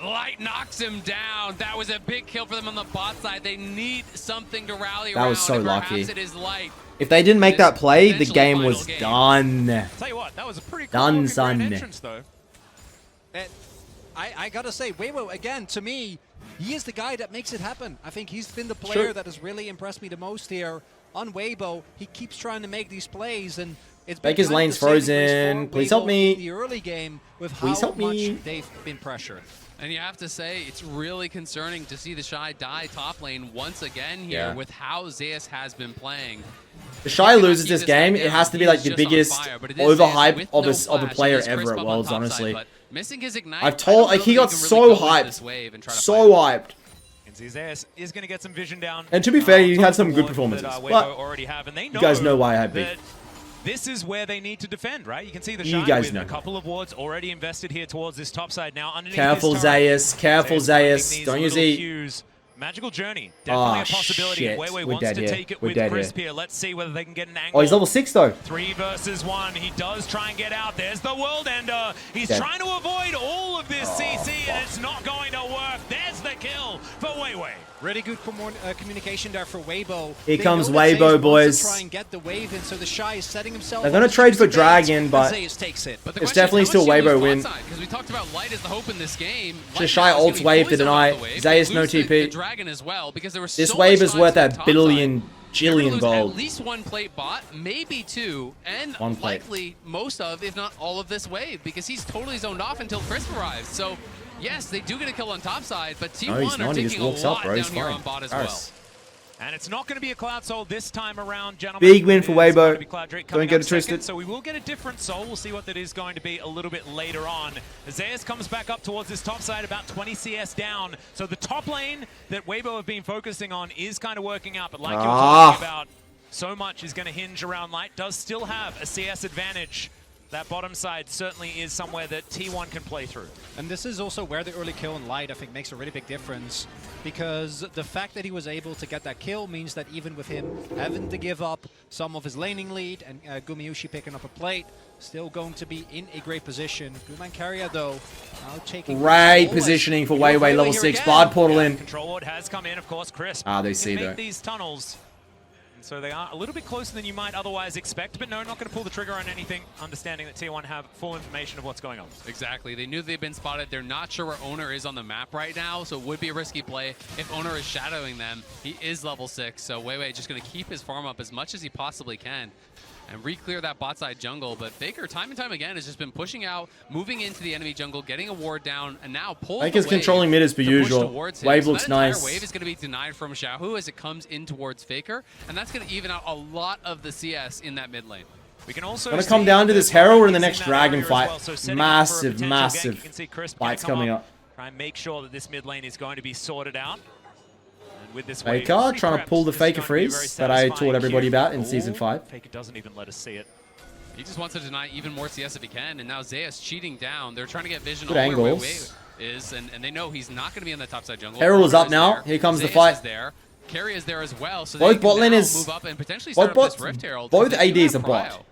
Light knocks him down. That was a big kill for them on the bot side. They need something to rally around. That was so lucky. It is Light. If they didn't make that play, the game was done. Tell you what, that was a pretty cool entrance, though. I gotta say, Weibo, again, to me, he is the guy that makes it happen. I think he's been the player that has really impressed me the most here on Weibo. He keeps trying to make these plays, and it's been Baker's lane's frozen. Please help me. In the early game with how much they've been pressured. And you have to say, it's really concerning to see the Shy die top lane once again here with how Zeus has been playing. The Shy loses this game, it has to be like the biggest overhype of a player ever at Worlds, honestly. I've told, like, he got so hyped. So hyped. Zeus is going to get some vision down. And to be fair, he had some good performances. But you guys know why I have beef. this is where they need to defend, right? You can see the You Shy guys with know. a couple of wards already invested here towards this top side now. Underneath Careful, this turret, Zayas. Careful, finding Zayas. these Don't use little E. cues. Magical Journey, definitely a possibility. Shit. Weiwei We're wants dead to here. take it We're with dead Crisp here. here. Let's see whether they can get an angle. Oh, he's level 6 though. 3 versus 1. He does try and get out. There's the World Ender. He's Dead. trying to avoid all of this CC, and it's not going to work. There's the kill for Weiwei. Really good communication there for Weibo. Here They comes know that Weibo, Zayas wants boys. to try and get the wave in, so the Shy is setting himself. They're gonna trade for Dragon, but Zayas takes it. But the it's question definitely is, how still much do you Weibo lose win. Because we talked about Light as the hope in this game. The Light Shy now is gonna ults be wave fully to zoned off deny. the wave. Zayas They no lose TP. The Dragon as well, because there was This so wave much is worth time on a top billion, side. You're gonna jillion lose gold. At least one plate bot, maybe 2, and One plate. likely most of, if not all of this wave, because he's totally zoned off until Crisp arrives. So, yes, they do get a kill on top side, but T1 No, he's are not. He just taking a walks up, lot bro. down He's here fine. on bot as Paris. well. And it's not going to be a Cloud Soul this time around, gentlemen. Big win for It is going Weibo. to be Cloud Drake Don't coming get up it twisted. second, so we will get a different Soul. We'll see what that is going to be a little bit later on. Zayas comes back up towards this top side, about 20 CS down. So the top lane that Weibo have been focusing on is kind of working out. But like you were talking about, so much is going to hinge around Light. Does still have a CS advantage. That bottom side certainly is somewhere that T1 can play through. And this is also where the early kill in Light, I think, makes a really big difference. Because the fact that he was able to get that kill means that even with him having to give up some of his laning lead and Gumayushi picking up a plate, still going to be in a great position. Guman Carrier, though, now taking... Great positioning for Weiwei, level 6. Bard portal in. Control ward has come in, of course, Crisp. They see can though. make these tunnels. And so they are a little bit closer than you might otherwise expect, but no, not going to pull the trigger on anything, understanding that T1 have full information of what's going on. Exactly. They knew they've been spotted. They're not sure where Owner is on the map right now, so it would be a risky play. If Owner is shadowing them, he is level 6, so Weiwei just going to keep his farm up as much as he possibly can and re-clear that bot side jungle. But Faker, time and time again, has just been pushing out, moving into the enemy jungle, getting a ward down, and now pulling Faker's controlling mid as per usual. Wave looks nice. Wave is going to be denied from Xiaohu as it comes in towards Faker, and that's going to even out a lot of the CS in that mid lane. We can also Gonna come down to this Herald in the next that Dragon area fight. as well, so Massive, setting up for a potential gank. massive You can see Crisp fights come coming up. Try and make sure that this mid lane is going to be sorted out. And with this Faker wave pretty trying to prepped, pull the this is Faker going to be a very freeze that I satisfying taught everybody queue. about in Season 5. Faker doesn't even let us see it. He just wants to deny even more CS if he can, and now Zayas cheating down. They're trying to get vision Good on where angles. Weiwei is, and they know he's not going to be on the top side jungle. Herald is Owner up now. there. Here comes the Zayas fight. is there. Carry is there as well, so Both they bot can lane now is- move up and potentially both start up this bots- Rift Herald. both 'cause they do ADs have are bot. Cryo.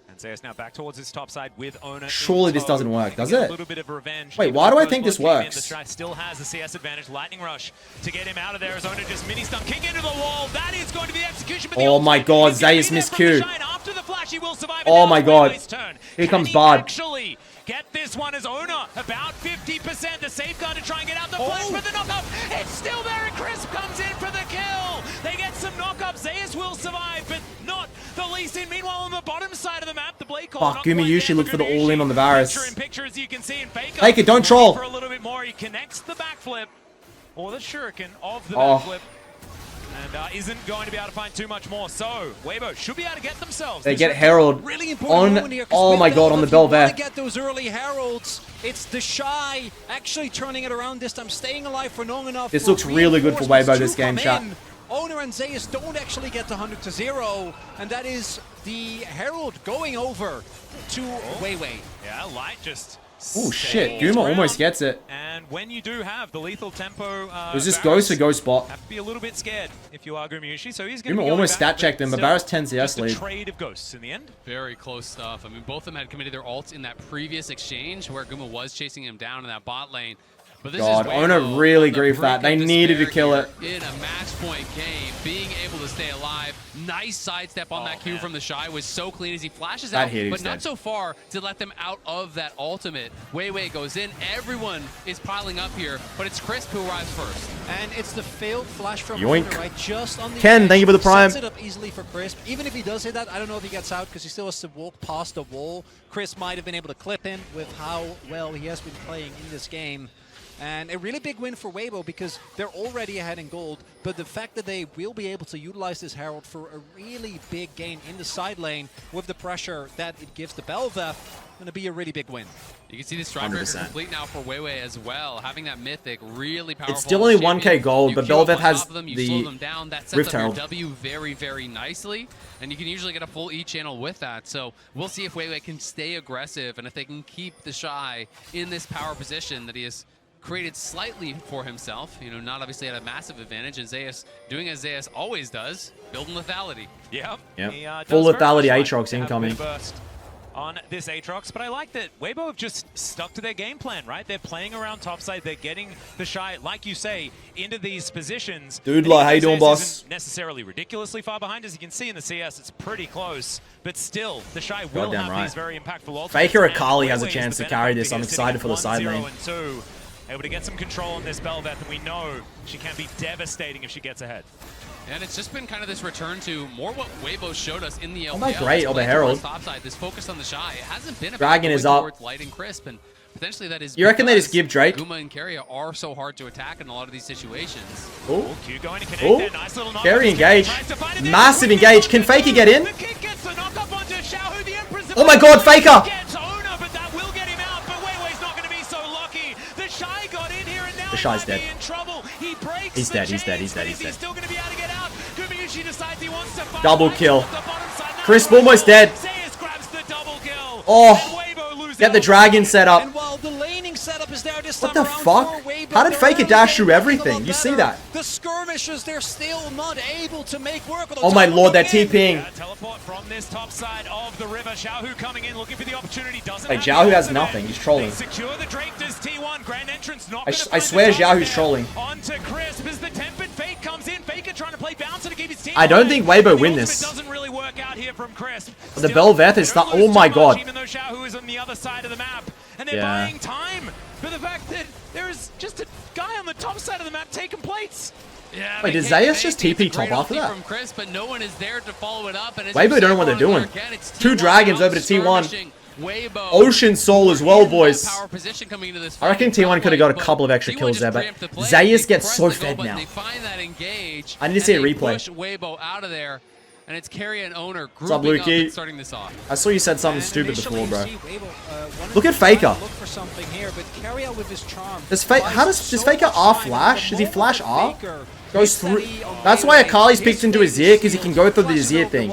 And Zayas now back towards his top side with Owner. Surely in this tow. doesn't work, does Getting it? A little bit of revenge. Wait, Even why do I though think this Blood came in, works? The Shy still has the CS advantage. Lightning Rush to get him out of there as Owner just mini stun, kick into the wall. That is going to be the execution. But the Oh my ultimate God, is gonna be Zayas there missed from Q. the Shy, and after the flash, he will survive. Oh And my now God. Weiwei's turn. Here Can comes he Bard. actually get this one as Owner about 50%. The safeguard to try and get out the flash for the knockup. It's still there, and Crisp comes in for the kill. They get some knockups. Zayas will survive, but not the least in. Meanwhile, on the bottom side of the map, the Blade Call. Fuck, not quite Gumayushi there looked for the Gumayushi. all-in on the Varus. Picture in picture, as you can see, and Faker, don't looking troll. for a little bit more. He connects the backflip, or the shuriken of the Oh. backflip. And isn't going to be able to find too much more. So, Weibo should be able to get themselves. They this get Rift Herald Really important moment here, on. 'cause Oh with my God, on the if you wanna Belver. get those early heralds. It's the Shy actually turning it around this time, staying alive for long enough. This for looks really good for reinforcements Weibo to this game, come chat. in. Owner and Zayas don't actually get the 100-0, and that is the Herald going over to Weiwei. Yeah, Light just. Oh shit, stays Guma around. almost gets it. And when you do have the lethal tempo, Was this Varus Ghost or Ghost bot? have to be a little bit scared if you are Gumayushi. So he's going Guma to almost stat checked him, but Varus 10 CS just a lead. trade of ghosts in the end. Very close stuff. I mean, both of them had committed their ults in that previous exchange where Guma was chasing him down in that bot lane. But this God, is Owner Weibo really on the griefed that. brink They of needed to despair kill here in a match point game, being able to stay alive. Nice sidestep on that Q man. from the Shy was so clean as he flashes That out, hit, he but was not dead. so far to let them out of that ultimate. Weiwei goes in. Everyone is piling up here, but it's Crisp who arrives first. And it's the failed flash from Yoink. Owner, right? Just on the Ken, edge. thank you for the prime. Sets it up easily for Crisp. Even if he does hit that, I don't know if he gets out because he still has to walk past the wall. Crisp might have been able to clip him with how well he has been playing in this game. And a really big win for Weibo because they're already ahead in gold, but the fact that they will be able to utilize this Herald for a really big gain in the side lane with the pressure that it gives the Belva going to be a really big win. You can see this strike breaker complete now for Weibo as well. Having that mythic really powerful. It's still only 1k gold, but Bel'Veth has the Rift Herald. W very, very nicely, and you can usually get a full E channel with that. So we'll see if Weibo can stay aggressive and if they can keep the Shy in this power position that he has created slightly for himself. You know, not obviously at a massive advantage, and Zeus doing as Zeus always does, building lethality. Yep. Full lethality Aatrox incoming. On this Aatrox, but I like that Weibo have just stuck to their game plan, right? They're playing around topside, they're getting the Shy, like you say, into these positions. Dude, like, how you doing, boss? Isn't necessarily ridiculously far behind, as you can see in the CS, it's pretty close, but still, the Shy will have these very impactful ultimates. Faker Akali has a chance to carry this. I'm excited for the side lane. Able to get some control on this Bel'Veth, and we know she can be devastating if she gets ahead. And it's just been kind of this return to more what Weibo showed us in the LPL. Oh my great, the Herald. Topside, this focus on the Shy. It hasn't been Dragon is up. Light and crisp, and potentially that is. You reckon they just give Drake? Guma and Keria are so hard to attack in a lot of these situations. Oh, Q going to connect there. Nice little knock. Keria engage. Massive engage. Can Faker get in? Oh my god, Faker! The Shy's dead. He's dead, he's dead, he's dead, he's dead. Double kill. Crisp almost dead. Oh, get the dragon set up. What the fuck? How did Faker dash through everything? You see that? The skirmishers, they're still not able to make work. Oh my lord, they're TPing. Teleport from this top side of the river. Xiaohu coming in, looking for the opportunity. Wait, Xiaohu has nothing. He's trolling. Secure the Drake does T1. Grand entrance. I swear Xiaohu's trolling. Onto Crisp as the tempered fate comes in. Faker trying to play bouncer to keep his team. I don't think Weibo win this. Doesn't really work out here from Crisp. The Bel'Veth is not. Oh my god. Even though Xiaohu is on the other side of the map, and they're buying time for the fact that there is just a guy on the top side of the map taking plates. Yeah, wait, did Zeus just TP top after that? From Chris, but no one is there to follow it up. And Weibo don't know what they're doing. Two dragons over to T1. Ocean Soul as well, boys. I reckon T1 could have got a couple of extra kills there, but Zeus gets so fed now. I need to see a replay. Push Weibo out of there. And it's Keria and Owner What's up, grouping up Lukey? and starting this off. I saw you said something stupid before, bro. Look at Faker. Does Faker R flash? Does he flash R? Goes through. That's why Akali's picked into his ear, because he can go through the Azir thing.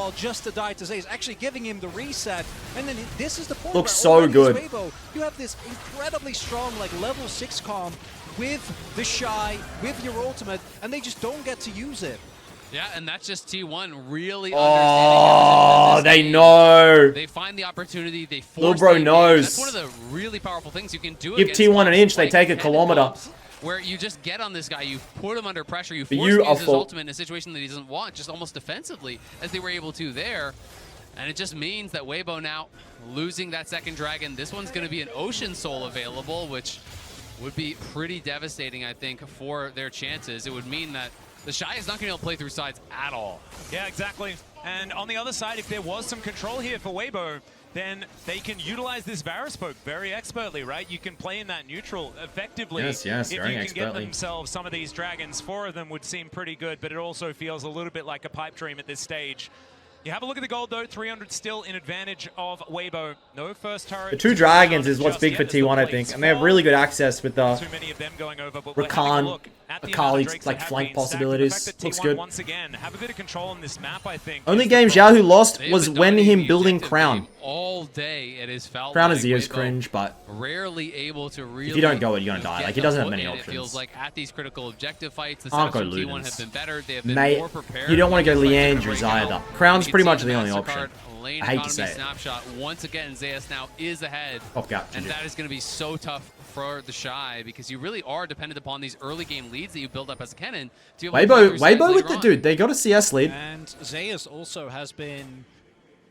Actually giving him the reset, and then this is the point. Looks so good. You have this incredibly strong, like level 6 comp with the Shy, with your ultimate, and they just don't get to use it. Yeah, and that's just T1 really understanding. Oh, they know. They find the opportunity. They force. Little bro knows. That's one of the really powerful things you can do. Give T1 an inch, they take a kilometer. Where you just get on this guy, you put him under pressure, you force him to use his ultimate in a situation that he doesn't want, just almost defensively, as they were able to there. And it just means that Weibo now losing that second dragon. This one's going to be an Ocean Soul available, which would be pretty devastating, I think, for their chances. It would mean that the Shy is not going to be able to play through sides at all. Yeah, exactly. And on the other side, if there was some control here for Weibo, then they can utilize this Varus poke very expertly, right? You can play in that neutral effectively. Yes, if very you can expertly. get themselves some of these dragons. 4 of them would seem pretty good, but it also feels a little bit like a pipe dream at this stage. You have a look at the gold, though. 300 still in advantage of Weibo. No first turret. The 2 dragons is what's big for T1, I think. And they have really good access with the too many of them going over, but Rakan, Akali's like flank possibilities. Looks good. Once again, have a bit of control on this map, I think. Only game Xiaohu lost was when him building Crown. All day it is felt Crown like is Weibo cringe, but rarely able to really. if you don't go it, you're gonna die. Like he doesn't have many It options. feels like at these critical objective fights, the Aren't setups go from T1 Ludens. have been better. They have been Mate, more prepared. you don't want to go Like they're Leandros right either. now. Crown's You pretty can much see the only Mastercard option. lane I hate to economy say it. snapshot. Once again, ZS now is ahead. Off gap, And GG. that is going to be so tough for the Shy because you really are dependent upon these early game leads that you build up as a Kennen to be able to play through sides Weibo with later the on. dude, they got a CS lead. And Zeus also has been,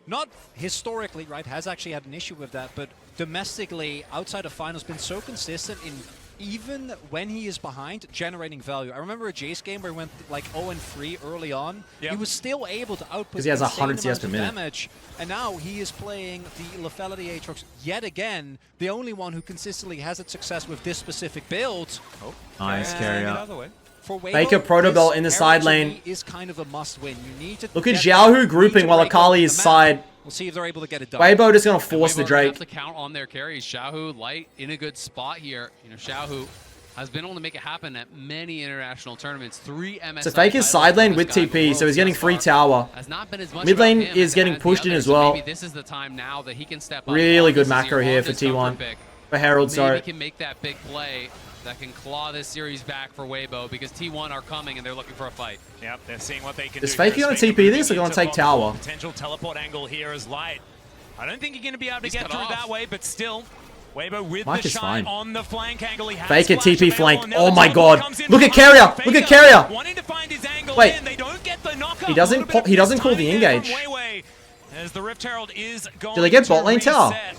not historically, right, has actually had an issue with that, but domestically, outside of finals, been so consistent in even when he is behind, generating value. I remember a Jace game where he went like 0-3 early on. Yep. He was still able to output because he has 100 CS per minute. Damage, and now he is playing the lethality Aatrox yet again, the only one who consistently has its success with this specific build. Oh, nice carry out. For Weibo, Faker Proto Belt in the side lane. is kind of a must-win. You need to look at Xiaohu grouping while Akali is side We'll see if they're able to get it done. Weibo just gonna force the Drake. Have to count on their carries. Xiaohu light in a good spot here. You know, Xiaohu has been able to make it happen at many international tournaments. 3 MSI. So Fake is side lane with TP, so he's getting free tower. Has not been as much Mid lane about him is getting as the pushed in others, as well. Maybe this is the time now that he can step up. Really good This is macro your here for longest comfort T1. pick. For Herald, Maybe sorry. he can make that big play that can claw this series back for Weibo because T1 are coming and they're looking for a fight. Yep, they're seeing what they can Is do. Fakey gonna TP this or gonna take tower? Potential teleport angle here is light. I don't think you're going to be able to He's get cut through off. that way, but still, Weibo with Mike the is shine fine. on the flank angle. He has Fake it, splash TP available, flank. and now Oh the my teleport god. comes in Look at from Carrier. Faker, Look at Carrier. wanting to find his angle Wait. in. They don't get the knockup. He doesn't A little bit he doesn't of call the timing there engage. from Weiwei, as the Rift Herald is going Do they get to bot lane tower? reset.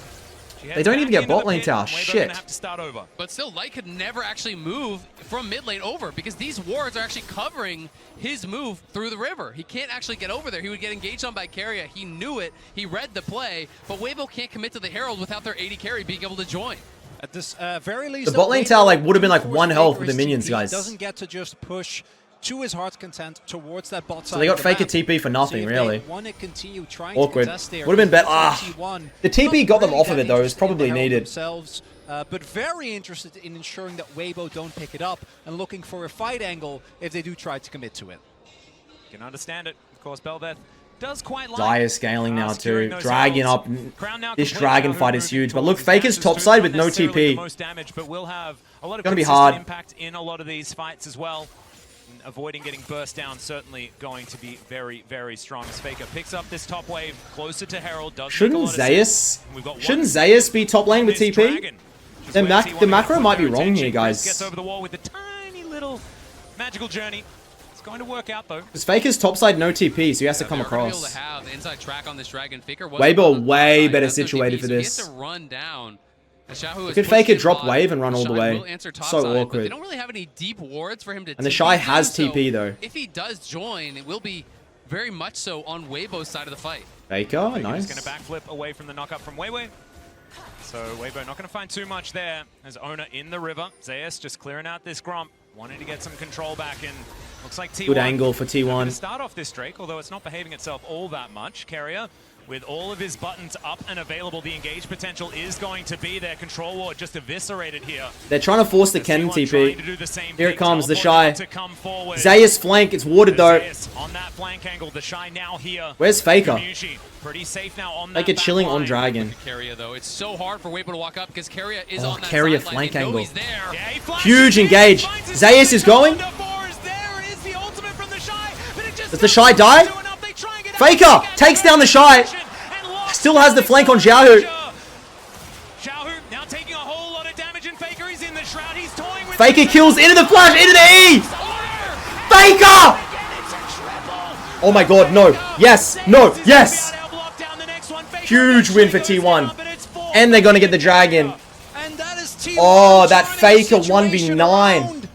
She They heads don't even back get into bot the lane pit, tower. and Weibo Shit. gonna have to start over. But still, Light could never actually move from mid lane over because these wards are actually covering his move through the river. He can't actually get over there. He would get engaged on by Carrier. He knew it. He read the play. But Weibo can't commit to the Herald without their 80 carry being able to join. At this very least, The bot lane tower like would have been like 1 health with the minions, He guys. doesn't get to just push to his heart's content towards that bot side. So they got of the Faker map. TP for nothing, So if really. they want to continue trying Awkward. to contest there, Would have been better. T1, The TP not got them really off of that it though. It was interested in the probably Herald needed. themselves, but very interested in ensuring that Weibo don't pick it up and looking for a fight angle if they do try to commit to it. You can understand it. Of course, Belveth does quite like Dire scaling now securing too. those Dragging heralds. up. Crown now This complete. dragon Xiaohu fight is moving huge. But look, towards Faker's dashes top too. side Not with no necessarily TP. the most damage, but will have a lot of Gonna be consistent hard. impact in a lot of these fights as well. And avoiding getting burst down certainly going to be very, very strong. As Faker picks up this top wave closer to Herald. Does Shouldn't make a lot of sense. Zeus? We've got one Shouldn't Zeus be top lane with this TP? dragon. Just The where mac- T1 the are macro gonna might put be their wrong here, attention. guys. Chris gets over the wall with a tiny little magical journey. It's going to work out though. Because Faker's top side no TP, so he has to come They're gonna be across. able to have the inside track on this Dragon. Faker was Weibo on the way side. better That's no situated TP, for so this. He has to run down. And Xiaohu is Could pushed Faker in drop bot. wave and run all the Shy way? will answer top So side, but awkward. They don't really have any deep wards for him to And the TP Shy to, has so TP though. If he does join, it will be very much so on Weibo's side of the fight. Faker, He's nice. going to backflip away from the knockup from Weiwei. So Weibo not going to find too much there as Owner in the river. Zeus just clearing out this Gromp, wanting to get some control back in. Looks like T1. Good angle for Going to T1. start off this Drake, although it's not behaving itself all that much. Carrier with all of his buttons up and available. The engage potential is going to be there. Control ward just eviscerated here. They're trying to force the As Kennen T1 trying to TP. do the same Here it thing. comes, the Teleport Shy. to come forward. Zeus flank, it's warded though. Zeus on that flank angle. The Shy now here. Where's Faker? Yumiushi pretty safe now on that Faker back chilling line. on Dragon. Carrier though, it's so hard for Weibo to walk up because Carrier is Oh, on that Carrier sideline. flank They know angle. he's there. Yeah, he flashes Huge in, engage. finds his Zeus way is to going. Thunder Force. There is the ultimate from the Shy, but it just Does the Shy doesn't die? do enough. They try and get Faker out again. takes down the Shy. And locks Still has the down flank on the Xiaohu. Xiaohu now taking a whole lot of damage, and Faker is in the shroud. He's toying with Faker the kills into the flash, into the E! Owner. Faker! Again, it's a triple. Oh my god, no. Yes, no, Zeus is yes! gonna be able to block down the next one. Faker Huge win for eventually goes T1. down, but it's four And they're gonna get the for Dragon. And that is T1 Oh, that turning the Faker situation 1v9. around.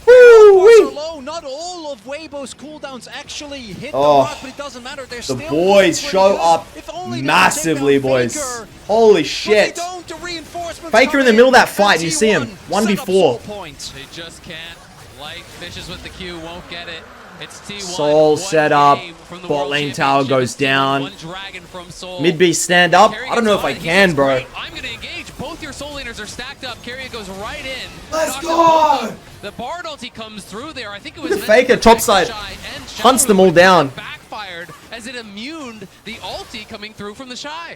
Woo-wee. Low. Not all of Weibo's cooldowns actually hit Oh, the mark, but it doesn't matter. They're The still boys pretty show good. up If only they could massively, take down boys. Faker. Holy But they shit. don't, the reinforcements Faker come in the middle of that and fight, and you see him. T1 1v4. set up Soul Point. They just can't. Light fishes with the Q, won't get it. It's T1. Soul One set up. game from the Bot World lane tower Championship. goes It's T1, down. One Dragon from Soul. Midbeast stand up. Carrier I don't know if gets I on, he can, says, bro. "Great, I'm going to engage. Both your soul laners are stacked up. Carrier goes right in. Let's Knocks go! them both up. The Bard ulti comes through there. I think it was Look at meant to Faker, protect topside. the Shy and Hunts Xiaohu, them all but it down. backfired as it immuned the ulti coming through from the Shy.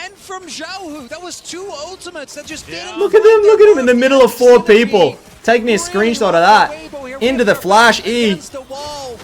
And from Xiaohu, that was 2 ultimates that just didn't. Look at him in the middle of 4 people. Take me a screenshot of that. Into the flash E. Against the wall.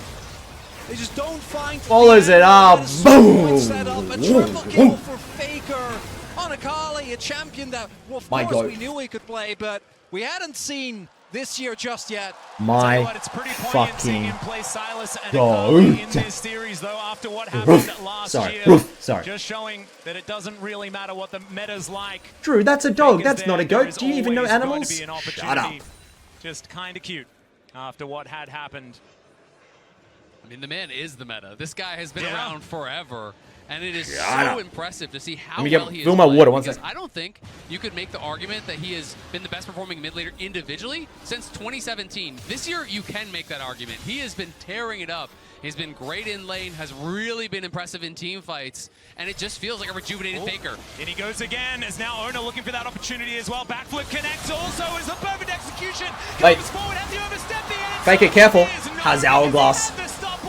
They just don't find Follows the it up. angle. Soul Point Boom. set up. A triple kill for Faker on Akali, a champion that, well, of My course God. we knew he could play, but we hadn't seen this year just yet. Tell you My what, it's pretty poignant seeing fucking him play Silas and God. Akali in this series, though, after what happened last Sorry, year. sorry. Just showing that it doesn't really matter what the meta's like. Drew, that's a dog. Faker's That's not a there. There goat. is Do you even know always going to animals? be an Shut up. opportunity. Just kind of cute after what had happened. I mean, the man is the meta. This guy has been Yeah. around forever. And it is so impressive to see how well he is fill my playing, water, one because second. I don't think you could make the argument that he has been the best performing mid laner individually since 2017. This year, you can make that argument. He has been tearing it up. He's been great in lane, has really been impressive in team fights, and it just feels like a rejuvenated Faker. And he goes again, as now Ona looking for that opportunity as well. Backflip connects also is the perfect execution. Wait. Comes forward, has the overstep the Faker, careful. Has Hourglass.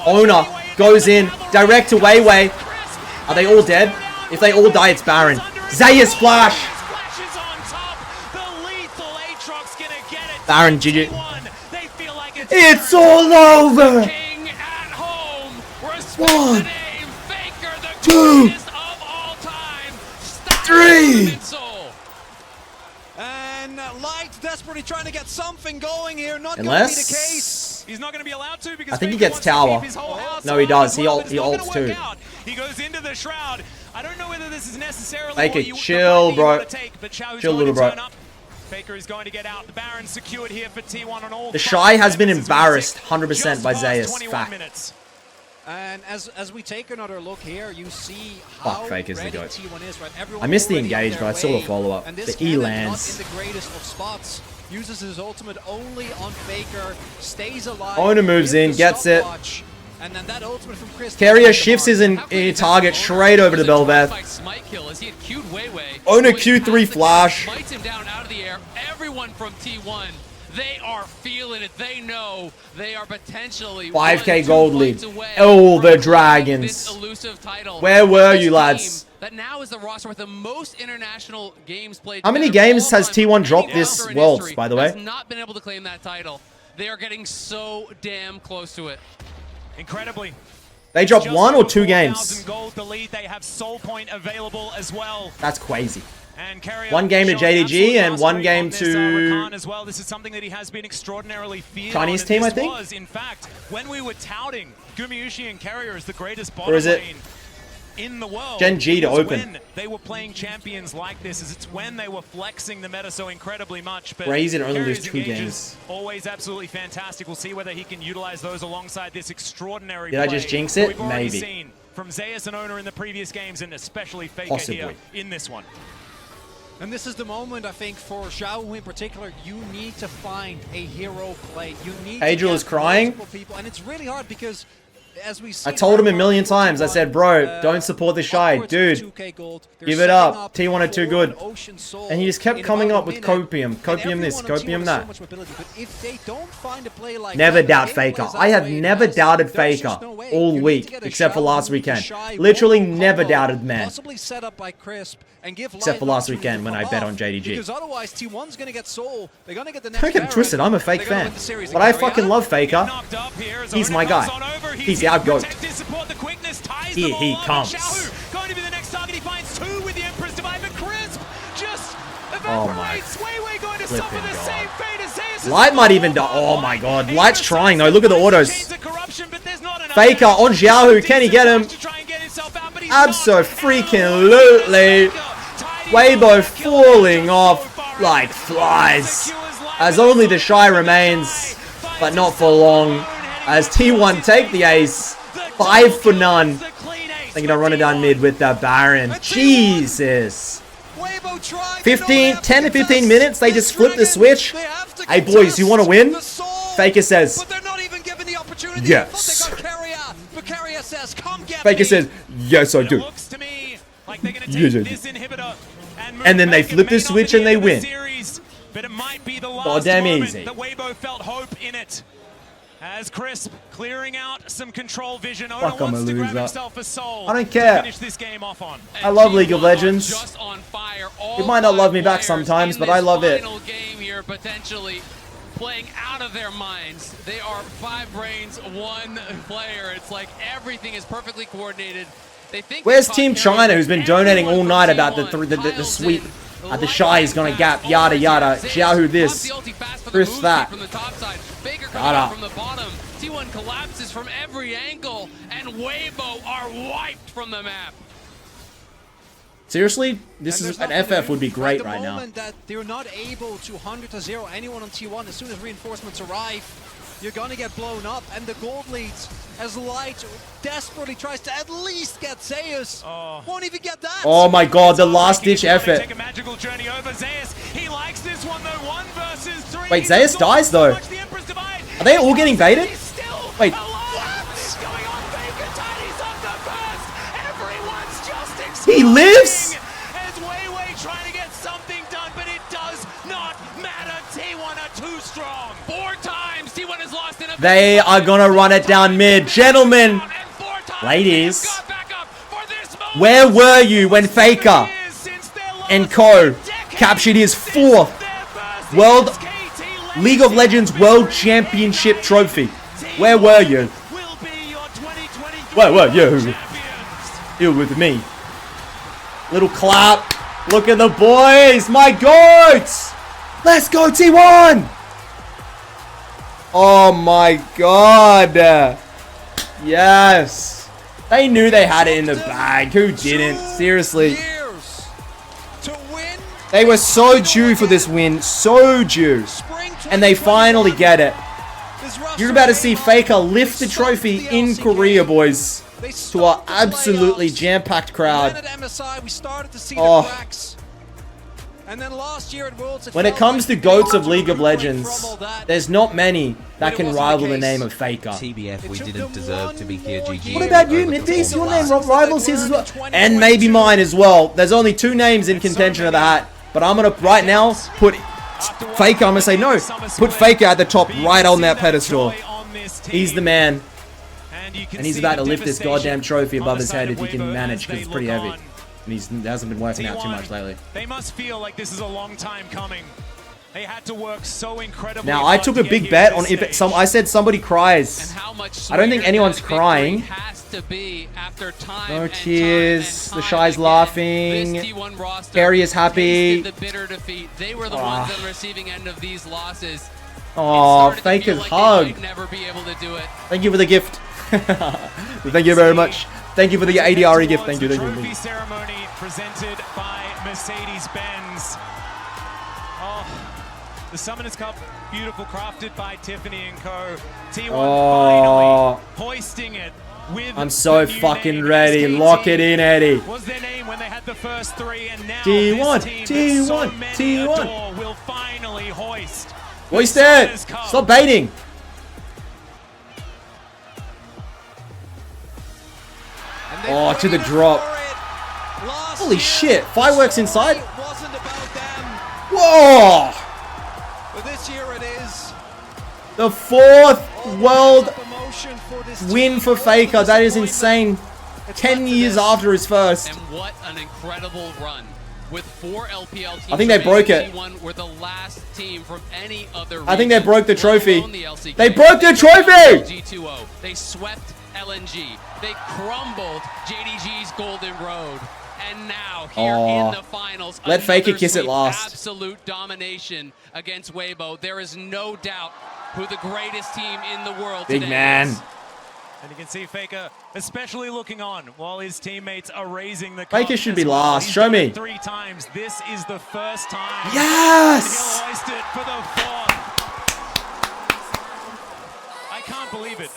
Ona goes in, direct to Weibo. Are they all dead? If they all die, it's Baron. Zaya splash! Baron, GG. It's all over! 1, 2, 3! And Light desperately trying to get something going here. Not going to be the Unless... case. He's not going to be allowed to because I think he Faker gets wants to tower. keep his whole house No, he alive does. as He well, but it's not ults gonna too. work out. He goes into the shroud. I don't know whether this is necessarily Faker, what you chill, the bro. want to take, but Xiao's Chill, going little to bro. turn up. Faker is going to get out. The Baron secured here for T1 on all. The Shy has been embarrassed 100% by Zayas. Fact. Minutes. And as we take another look here, you see Fuck, how Faker's the ready goat. T1 is, right? Everyone I missed the already on engage, their but I saw the way. follow-up. And this The E Cannon, lands. not in the greatest of spots. Uses his ultimate only on Faker, stays alive. Ona moves in, gives the gets it. stopwatch, and then that ultimate from Chris. Carrier shifts his target straight over to Belveth. Ona Q3 flash. Smites him down out of the air. Everyone from T1, they are feeling it. They know they are potentially 5K gold lead. away Oh, the from Dragons. this elusive title. Where were This you, team lads? That now is the roster with the most international games played. How many together games all has time. T1 Any dropped this roster in Worlds, history by the way? has not been able to claim that title. They are getting so damn close to it. Incredibly. They dropped Just 1 or over 2 4,000 games. gold the lead. They have Soul Point available as well. That's crazy. And Carrier 1 game to showing JDG absolute and 1 mastery game on this, to Rakan as well. This is something that he has been extraordinarily feared Chinese on, team, and I this think? was, in fact, when we were touting Gumayushi and Carrier as the greatest bottom Or is it lane in the world. Gen G to it was open? when they were playing champions like this, is it's when they were flexing the meta so incredibly much. But Crazy to only lose Carrier's 2 engages games. Always absolutely fantastic. We'll see whether he can utilize those alongside this extraordinary Did I play just jinx that it? we've already Maybe. seen from Zayas and Ona in the previous games, and especially Faker Possibly. here in this one. And this is the moment, I think, for Xiao in particular. You need to find a hero play. You need Adriel to is get crying. multiple people, and it's really hard because, as we see, I told him a million times. I said, bro, don't support the Shy. Dude, give it up. T1 are too good. And he just kept coming up with copium. Copium this, copium that. Never doubt Faker. I have never doubted Faker all week, except for last weekend. Literally never doubted man. Except for last weekend when I bet on JDG. Because otherwise, T1's going to get Soul. They're going to get the next Don't get it twisted, I'm a fake fan. But I fucking love Faker. He's my guy. He's our GOAT. Here he comes. Going to be the next target. He finds 2 with the Empress Divine, but Crisp just Oh my evaporates. Weibo going to suffer flipping the God. same fate as Zayas. Light might even die. Oh my god. Light's trying though. Look at the autos. Faker on Xiao. Can he get him? Abso-freaking-lutely. Weibo falling off like flies. As only the Shy remains, but not for long. As T1 take the ace. 5 for none. They're gonna run it down mid with the Baron. Jesus. 10 to 15 minutes, they just flip the switch. Hey boys, you want to win? Faker says, yes. Faker says, yes I do. Yes I do. And then they flip the switch and they win. Goddamn easy. As Crisp clearing out some control vision. Fuck, I'm a wants to grab loser. himself a soul I don't care. to finish this game off on. I love League of Legends. Just on fire. You might not love me back sometimes, but I love it. Game here, potentially playing out of their minds. They are 5 brains, 1 player. It's like everything is perfectly coordinated. They think Where's Team China, who's been donating all night about the sweep? The Shy is gonna gap, yada yada. Xiao this, Chris that. From the top side, Baker coming Yada. out from the bottom. T1 collapses from every angle, and Weibo are wiped from the map. Seriously, this is an FF would be great right now. That they're not able to 100 to 0 anyone on T1 as soon as reinforcements arrive. you're going to get blown up. And the gold lead, as Light desperately tries to at least get Zeus, won't even get that. Oh my god, the last-ditch effort. Take a magical journey over Zeus. He likes this one though. 1 versus 3. Wait, Zeus dies though. Are they all getting baited? Wait. What's going on? Faker Tiny's up the first. Everyone's just He lives? As Weibo trying to get something done, but it does not matter. T1 are too strong. 4 times T1 has lost in a They are gonna run it down mid. Gentlemen, ladies, where were you when Faker and Co captured his 4th League of Legends World Championship trophy? Where were you? Where were you? You with me. Little clap. Look at the boys. My goats. Let's go, T1. Oh my god. Yes. They knew they had it in the bag. Who didn't? Seriously. They were so due for this win. So due. And they finally get it. You're about to see Faker lift the trophy in Korea, boys. To our absolutely jam-packed crowd. Oh. When it comes to GOATs of League of Legends, there's not many that can rival the name of Faker. TBF, we didn't deserve to be here, GG. What about you, Midbeast? Your name rivals his as well. And maybe mine as well. There's only 2 names in contention of the hat. But I'm going to, right now, put Faker, I'm going to say no. Put Faker at the top right on that pedestal. He's the man. And he's about to lift this goddamn trophy above his head if he can manage, because it's pretty heavy. And he hasn't been working out too much lately. They must feel like this is a long time coming. They had to work so incredibly. Now, I took a big bet on if I said somebody cries. I don't think anyone's crying. No tears. The Shy's laughing. Harry is happy. Oh, Faker's hug. Thank you for the gift. Thank you very much. Thank you for the ADRE gift. Thank you. Thank you. Trophy ceremony presented by Mercedes-Benz. Oh, the Summoners Cup, beautiful, crafted by Tiffany and Co. T1 finally hoisting it with. I'm so fucking ready. Lock it in, Eddie. Was their name when they had the first 3, and now T1, this team T1, so many T1 adore will finally hoist. Hoist it. Stop baiting. Oh, to the drop. Holy shit. Fireworks inside? Whoa! This year it is. The 4th world win for Faker. That is insane. 10 years after his first. And what an incredible run. With 4 LPL teams, I think they broke it. Were the last team from any other I think they broke the trophy. The they broke the trophy! G2O. They swept LNG. They crumbled JDG's Golden Road. And now, here in the finals, let Faker kiss it last. Absolute domination against Weibo. There is no doubt who the greatest team in the world Big today man. is. And you can see Faker especially looking on while his teammates are raising the cup. Faker should be as well. last. He's Show me. 3 times. This is the first time. Yes! He'll hoist it for the 4th. I can't believe it.